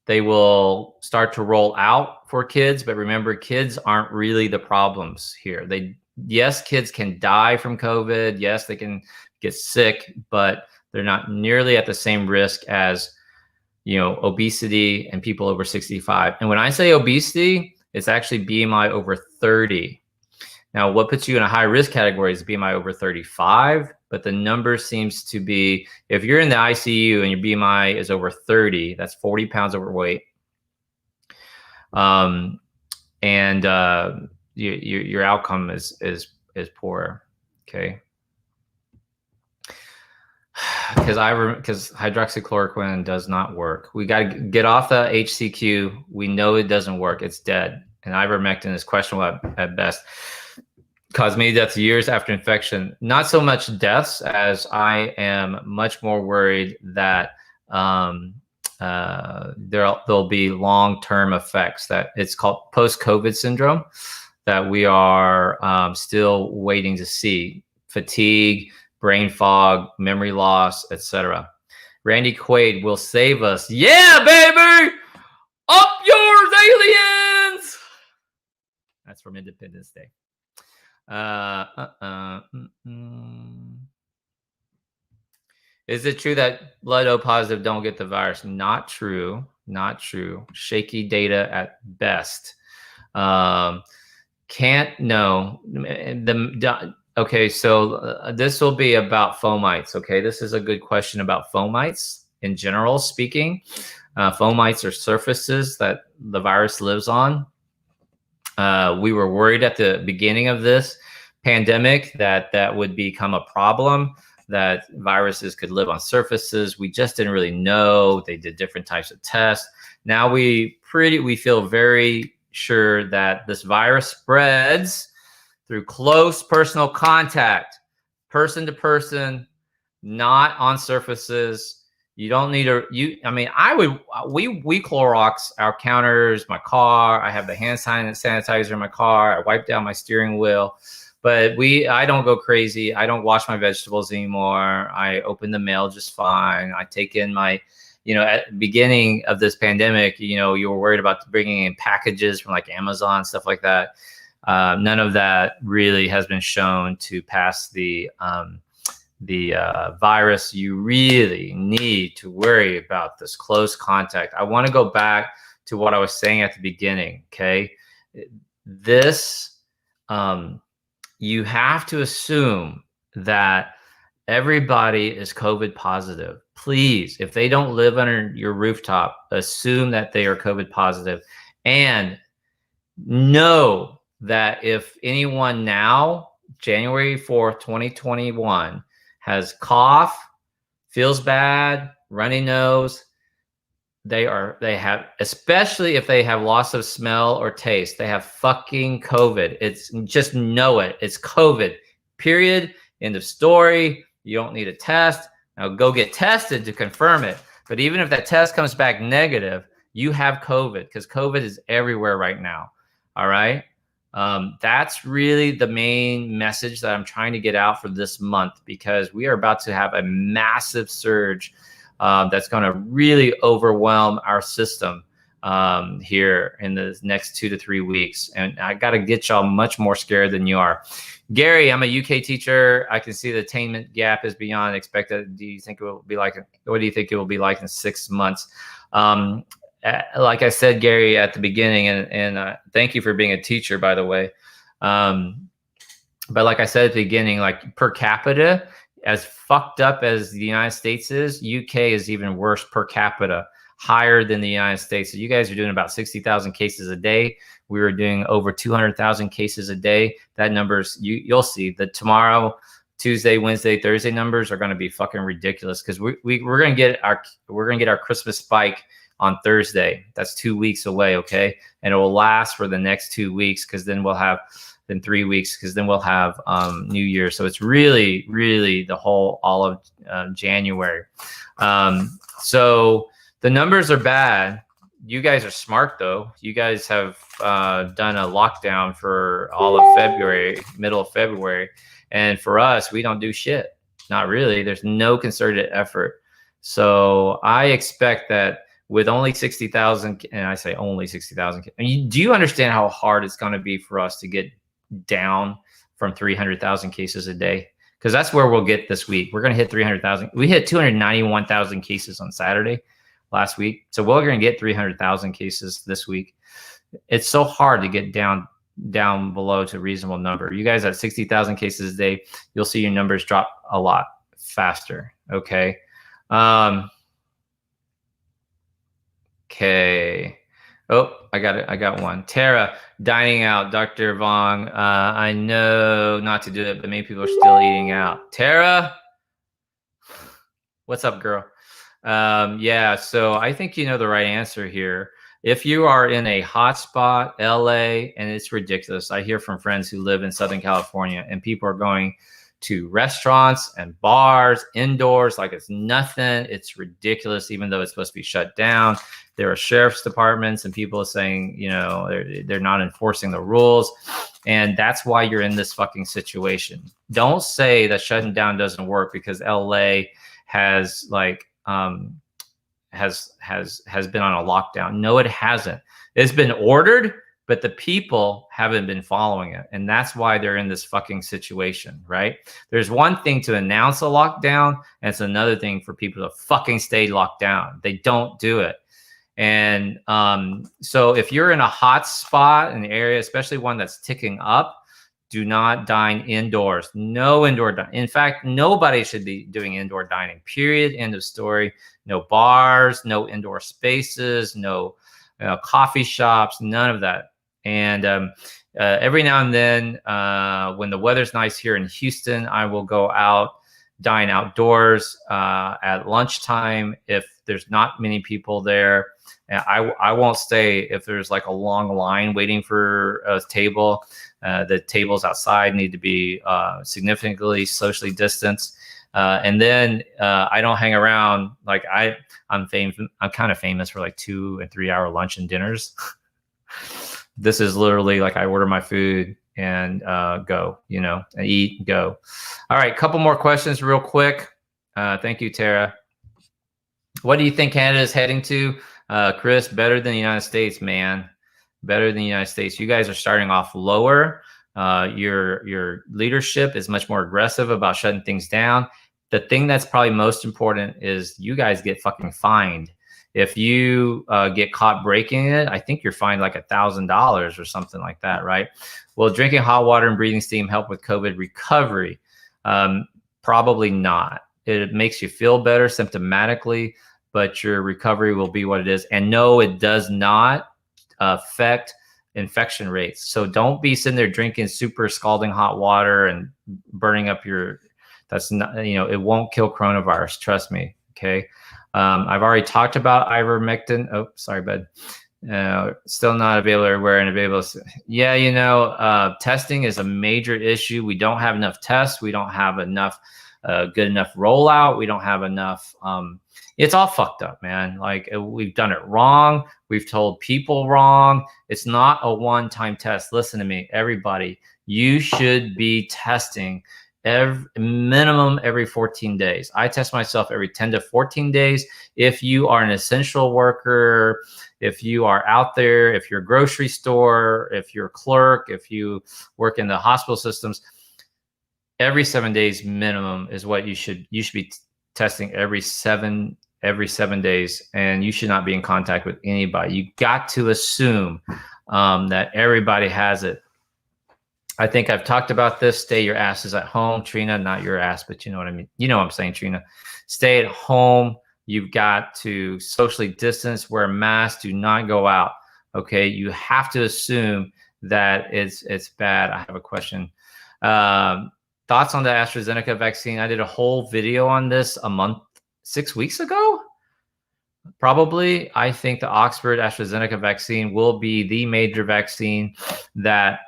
they will start to roll out for kids. But remember, kids aren't really the problems here. Yes, kids can die from COVID. Yes, they can get sick, but they're not nearly at the same risk as, obesity and people over 65. And when I say obesity, it's actually BMI over 30. Now, what puts you in a high risk category is BMI over 35, but the number seems to be, if you're in the ICU and your BMI is over 30, that's 40 pounds overweight. Your outcome is poor. Okay. Because hydroxychloroquine does not work. We got to get off the HCQ. We know it doesn't work. It's dead. And ivermectin is questionable at best. Caused many deaths years after infection. Not so much deaths as I am much more worried that there'll be long-term effects. That it's called post-COVID syndrome that we are still waiting to see. Fatigue, brain fog, memory loss, etc. Randy Quaid will save us. Yeah, baby! Up yours, aliens! That's from Independence Day. Is it true that blood O positive don't get the virus? Not true. Not true. Shaky data at best. Can't know. Okay, so this will be about fomites. Okay, this is a good question about fomites in general speaking. Fomites are surfaces that the virus lives on. We were worried at the beginning of this pandemic that would become a problem, that viruses could live on surfaces. We just didn't really know. They did different types of tests. Now we feel very sure that this virus spreads through close personal contact, person to person, not on surfaces. You don't need we Clorox our counters, my car. I have the hand sanitizer in my car. I wipe down my steering wheel, but I don't go crazy. I don't wash my vegetables anymore. I open the mail just fine. I take in my, at the beginning of this pandemic, you were worried about bringing in packages from like Amazon, stuff like that. None of that really has been shown to pass the virus. You really need to worry about this close contact. I want to go back to what I was saying at the beginning. Okay, this you have to assume that everybody is COVID positive. Please, if they don't live under your rooftop, assume that they are COVID positive, and know that if anyone now, January 4th, 2021, has cough, feels bad, runny nose, they have, especially if they have loss of smell or taste, they have fucking COVID. It's just know it. It's COVID, period. End of story. You don't need a test. Now go get tested to confirm it. But even if that test comes back negative, you have COVID, because COVID is everywhere right now. All right. That's really the main message that I'm trying to get out for this month, because we are about to have a massive surge that's going to really overwhelm our system here in the next 2 to 3 weeks. And I got to get y'all much more scared than you are. Gary, I'm a UK teacher. I can see the attainment gap is beyond expected. Do you think it will be like, what do you think it will be like in 6 months? Like I said, Gary, at the beginning, and thank you for being a teacher, by the way. But like I said at the beginning, like per capita, as fucked up as the United States is, UK is even worse per capita, higher than the United States. So you guys are doing about 60,000 cases a day. We were doing over 200,000 cases a day. That number's, you'll see that tomorrow, Tuesday, Wednesday, Thursday numbers are going to be fucking ridiculous, because we're going to get our Christmas spike on Thursday. That's 2 weeks away. Okay. And it will last for the next 2 weeks, because then we'll have, then 3 weeks, because then we'll have New Year. So it's really, really the whole, all of January. So the numbers are bad. You guys are smart though. You guys have done a lockdown for all of February, middle of February. And for us, we don't do shit. Not really. There's no concerted effort. So I expect that with only 60,000, and I say only 60,000. I mean, do you understand how hard it's going to be for us to get down from 300,000 cases a day? Because that's where we'll get this week. We're going to hit 300,000. We hit 291,000 cases on Saturday last week. So we're going to get 300,000 cases this week. It's so hard to get down below to a reasonable number. You guys at 60,000 cases a day, you'll see your numbers drop a lot faster. Okay. Okay. Oh, I got it. I got one. Tara, dining out. Dr. Vong, I know not to do it, but many people are still eating out. Tara, what's up, girl? Yeah, so I think you know the right answer here. If you are in a hotspot, LA, and it's ridiculous. I hear from friends who live in Southern California, and people are going to restaurants and bars indoors like it's nothing. It's ridiculous, even though it's supposed to be shut down. There are sheriff's departments and people are saying, you know, they're not enforcing the rules. And that's why you're in this fucking situation. Don't say that shutting down doesn't work because LA has like has been on a lockdown. No, it hasn't. It's been ordered, but the people haven't been following it. And that's why they're in this fucking situation, right? There's one thing to announce a lockdown, and it's another thing for people to fucking stay locked down. They don't do it. And so if you're in a hot spot in the area, especially one that's ticking up, do not dine indoors. No indoor dining. In fact, nobody should be doing indoor dining, period. End of story. No bars, no indoor spaces, no coffee shops, none of that. And every now and then, when the weather's nice here in Houston, I will go out, dine outdoors at lunchtime if there's not many people there. And I won't stay if there's like a long line waiting for a table. The tables outside need to be significantly socially distanced. And then I don't hang around. Like I'm kind of famous for like 2 and 3 hour lunch and dinners. This is literally like I order my food and go, you know, and eat and go. All right, couple more questions real quick. Thank you, Tara. What do you think Canada is heading to? Chris, better than the United States, man. Better than the United States. You guys are starting off lower. Your leadership is much more aggressive about shutting things down. The thing that's probably most important is you guys get fucking fined. If you get caught breaking it, I think you're fined like $1,000 or something like that, right? Will drinking hot water and breathing steam help with COVID recovery? Probably not. It makes you feel better symptomatically, but your recovery will be what it is. And no, it does not affect infection rates. So don't be sitting there drinking super scalding hot water and burning up your, that's not, you know, it won't kill coronavirus. Trust me. Okay. I've already talked about ivermectin. Oh, sorry, bud. Still not available everywhere and available. Yeah, you know, testing is a major issue. We don't have enough tests. We don't have enough good enough rollout. We don't have enough. It's all fucked up, man. Like we've done it wrong. We've told people wrong. It's not a one-time test. Listen to me, everybody. You should be testing minimum every 14 days. I test myself every 10 to 14 days. If you are an essential worker, if you are out there, if you're a grocery store, if you're a clerk, if you work in the hospital systems, every 7 days minimum is what you should be testing every seven days, and you should not be in contact with anybody. You got to assume that everybody has it. I think I've talked about this. Stay your asses at home, Trina, not your ass, but you know what I mean. You know what I'm saying, Trina. Stay at home. You've got to socially distance, wear a mask, do not go out. Okay, you have to assume that it's bad. I have a question. Thoughts on the AstraZeneca vaccine? I did a whole video on this 6 weeks ago. Probably, I think the Oxford AstraZeneca vaccine will be the major vaccine that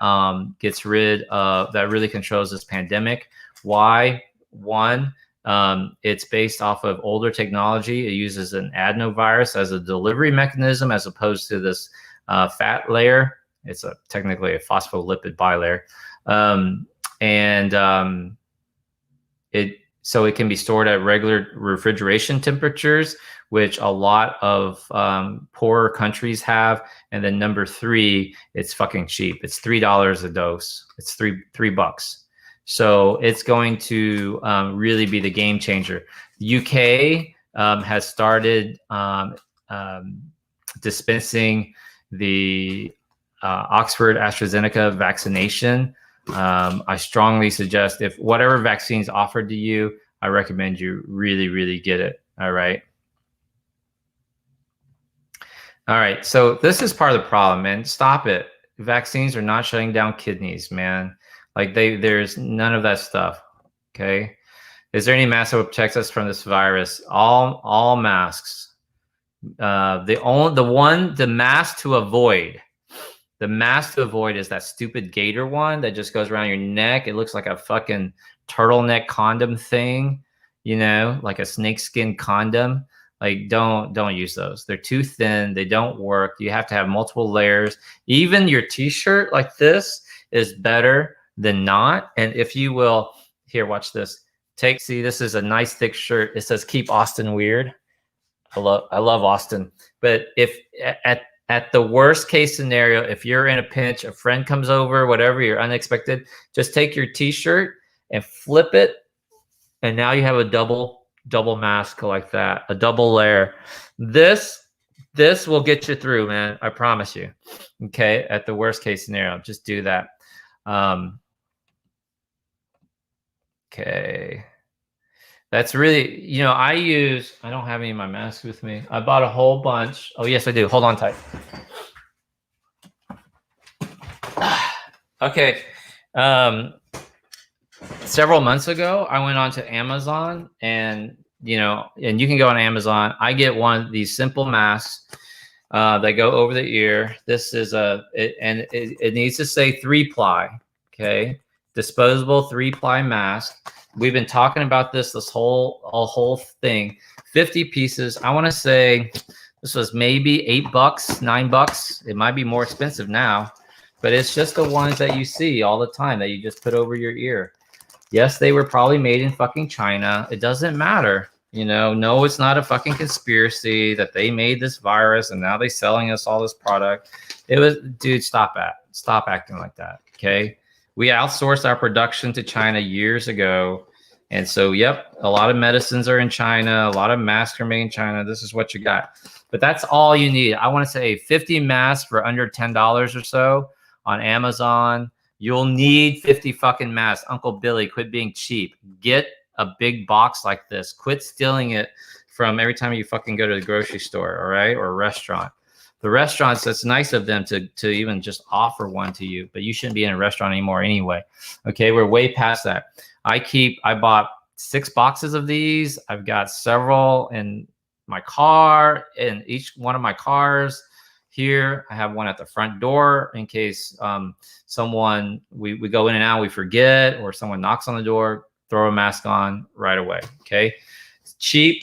gets rid of, that really controls this pandemic. Why? One, it's based off of older technology. It uses an adenovirus as a delivery mechanism as opposed to this fat layer. It's technically a phospholipid bilayer. so it can be stored at regular refrigeration temperatures, which a lot of poorer countries have. And then number three, it's fucking cheap. It's $3 a dose. It's three bucks. So it's going to really be the game changer. UK has started dispensing the Oxford AstraZeneca vaccination. I strongly suggest, if whatever vaccine is offered to you, I recommend you really, really get it. All right. All right. So this is part of the problem, man. Stop it. Vaccines are not shutting down kidneys, man. Like there's none of that stuff. Okay. Is there any mask that will protect us from this virus? All masks. The mask to avoid. The mask to avoid is that stupid gator one that just goes around your neck. It looks like a fucking turtleneck condom thing, you know, like a snakeskin condom. Like don't use those. They're too thin. They don't work. You have to have multiple layers. Even your t-shirt like this is better than not. And if you will, here, watch this. See, this is a nice thick shirt. It says "Keep Austin Weird." I love Austin. But if at the worst case scenario, if you're in a pinch, a friend comes over, whatever, you're unexpected, just take your t-shirt and flip it, and now you have a double mask like that, a double layer. This will get you through, man. I promise you. Okay, at the worst case scenario, just do that. Okay. That's really, you know, I don't have any of my masks with me. I bought a whole bunch. Oh, yes, I do. Hold on tight. Okay. Several months ago, I went on to Amazon, and, you know, and you can go on Amazon. I get one of these simple masks that go over the ear. This is it needs to say 3-ply. Okay. Disposable 3-ply mask. We've been talking about this whole thing. 50 pieces. I want to say this was maybe $8, $9. It might be more expensive now, but it's just the ones that you see all the time that you just put over your ear. Yes, they were probably made in fucking China. It doesn't matter. You know, no, it's not a fucking conspiracy that they made this virus and now they're selling us all this product. It was, dude, stop acting like that. Okay. We outsourced our production to China years ago. And so, yep, a lot of medicines are in China. A lot of masks are made in China. This is what you got. But that's all you need. I want to say 50 masks for under $10 or so on Amazon. You'll need 50 fucking masks. Uncle Billy, quit being cheap. Get a big box like this. Quit stealing it from every time you fucking go to the grocery store, all right, or a restaurant. The restaurants, it's nice of them to even just offer one to you, but you shouldn't be in a restaurant anymore anyway. Okay, we're way past that. I bought 6 boxes of these. I've got several in my car, in each one of my cars. Here, I have one at the front door in case we go in and out, we forget, or someone knocks on the door, throw a mask on right away. Okay, it's cheap,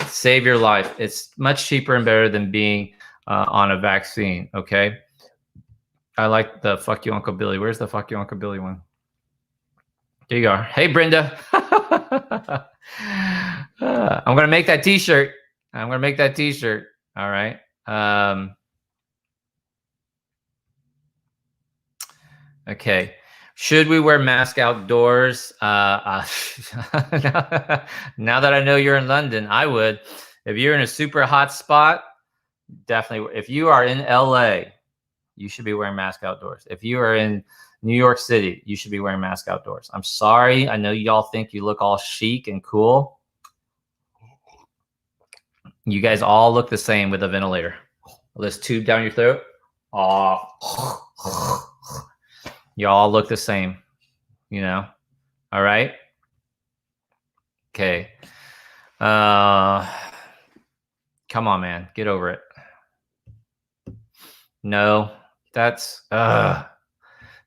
save your life. It's much cheaper and better than being on a vaccine. Okay. I like the fuck you, Uncle Billy. Where's the fuck you, Uncle Billy one? There you are. Hey, Brenda. I'm going to make that t-shirt. All right. Okay. Should we wear mask outdoors? Now that I know you're in London, I would. If you're in a super hot spot, definitely. If you are in LA, you should be wearing mask outdoors. If you are in New York City, you should be wearing mask outdoors. I'm sorry. I know y'all think you look all chic and cool. You guys all look the same with a ventilator. This tube down your throat. Y'all look the same, you know? All right. Okay. Come on, man. Get over it. No, that's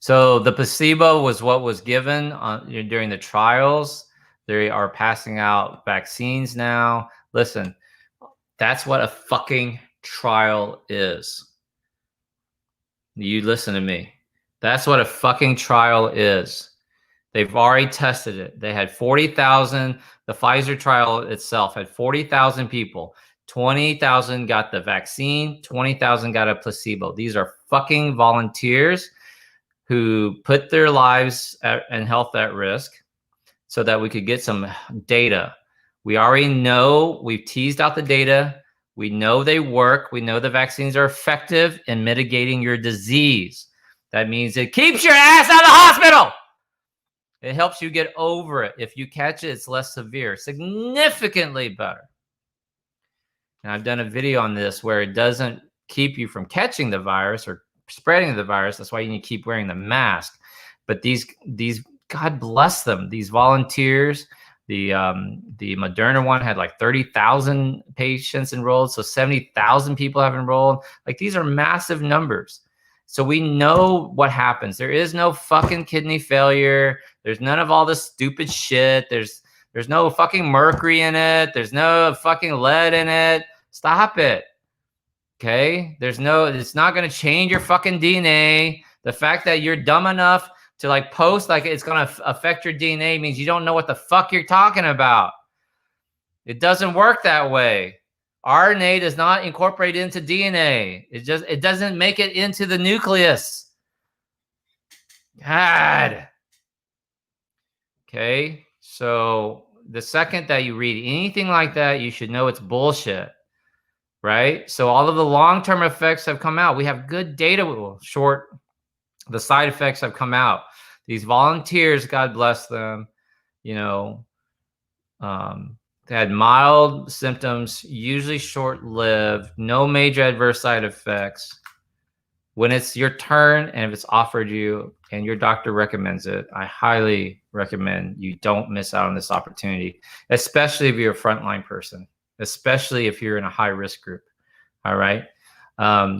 so the placebo was what was given during the trials. They are passing out vaccines now. Listen, that's what a fucking trial is. You listen to me. That's what a fucking trial is. They've already tested it. They had 40,000. The Pfizer trial itself had 40,000 people. 20,000 got the vaccine. 20,000 got a placebo. These are fucking volunteers who put their lives and health at risk so that we could get some data. We already know, we've teased out the data. We know they work. We know the vaccines are effective in mitigating your disease. That means it keeps your ass out of the hospital. It helps you get over it. If you catch it, it's less severe, significantly better. And I've done a video on this where it doesn't keep you from catching the virus or spreading the virus. That's why you need to keep wearing the mask. But these God bless them, these volunteers. The Moderna one had like 30,000 patients enrolled, so 70,000 people have enrolled. Like, these are massive numbers. So we know what happens. There is no fucking kidney failure. There's none of all this stupid shit. There's no fucking mercury in it. There's no fucking lead in it. Stop it. Okay? It's not going to change your fucking DNA. The fact that you're dumb enough to like post like it's going to affect your DNA means you don't know what the fuck you're talking about. It doesn't work that way. RNA does not incorporate into DNA. It doesn't make it into the nucleus. God. Okay. So the second that you read anything like that, you should know it's bullshit. Right? So all of the long-term effects have come out. We have good data. The side effects have come out. These volunteers, God bless them, they had mild symptoms, usually short-lived, no major adverse side effects. When it's your turn and if it's offered you and your doctor recommends it, I highly recommend you don't miss out on this opportunity, especially if you're a frontline person, especially if you're in a high-risk group. All right?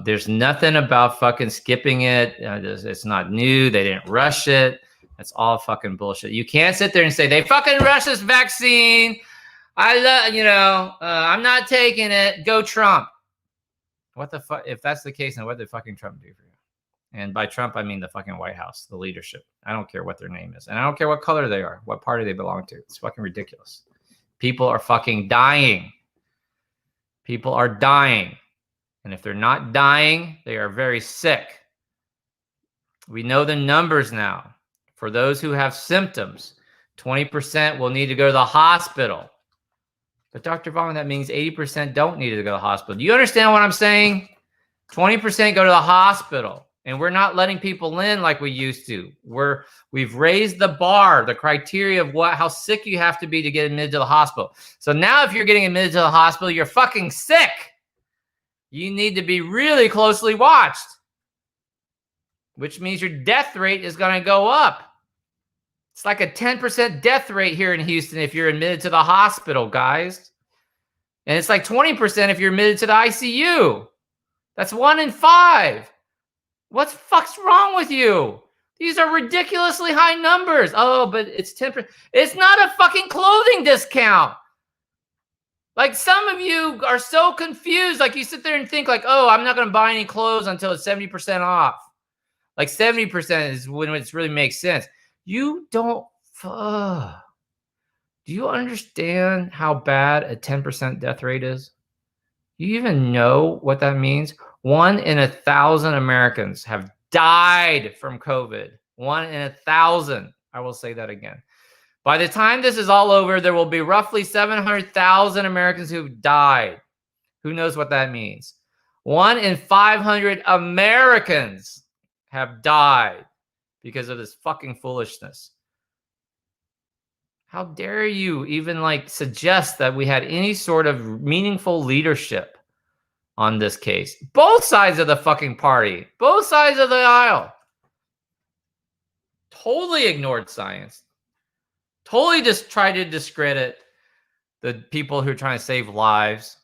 There's nothing about fucking skipping it. It's not new. They didn't rush it. That's all fucking bullshit. You can't sit there and say, they fucking rushed this vaccine. I'm not taking it. Go Trump. What the fuck? If that's the case, then what did fucking Trump do for you? And by Trump, I mean the fucking White House, the leadership. I don't care what their name is. And I don't care what color they are, what party they belong to. It's fucking ridiculous. People are fucking dying. People are dying. And if they're not dying, they are very sick. We know the numbers now. For those who have symptoms, 20% will need to go to the hospital. But Dr. Vaughn, that means 80% don't need to go to the hospital. Do you understand what I'm saying? 20% go to the hospital. And we're not letting people in like we used to. We've raised the bar, the criteria of how sick you have to be to get admitted to the hospital. So now if you're getting admitted to the hospital, you're fucking sick. You need to be really closely watched, which means your death rate is going to go up. It's like a 10% death rate here in Houston if you're admitted to the hospital, guys. And it's like 20% if you're admitted to the ICU. That's 1 in 5. What the fuck's wrong with you? These are ridiculously high numbers. Oh, but it's 10%. It's not a fucking clothing discount. Like, some of you are so confused. Like, you sit there and think like, oh, I'm not going to buy any clothes until it's 70% off. Like 70% is when it really makes sense. You don't. Do you understand how bad a 10% death rate is? You even know what that means? 1 in 1,000 Americans have died from COVID. 1 in 1,000. I will say that again. By the time this is all over, there will be roughly 700,000 Americans who've died. Who knows what that means? 1 in 500 Americans have died because of this fucking foolishness. How dare you even like suggest that we had any sort of meaningful leadership on this case? Both sides of the fucking party, both sides of the aisle, totally ignored science. Totally just try to discredit the people who are trying to save lives.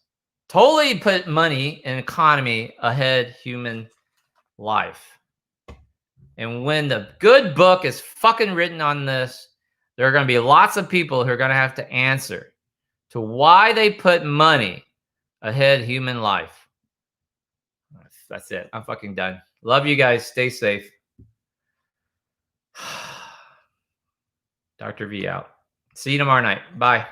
Totally put money and economy ahead human life. And when the good book is fucking written on this, there are going to be lots of people who are going to have to answer to why they put money ahead human life. That's it. I'm fucking done. Love you guys. Stay safe. Dr. V out. See you tomorrow night. Bye.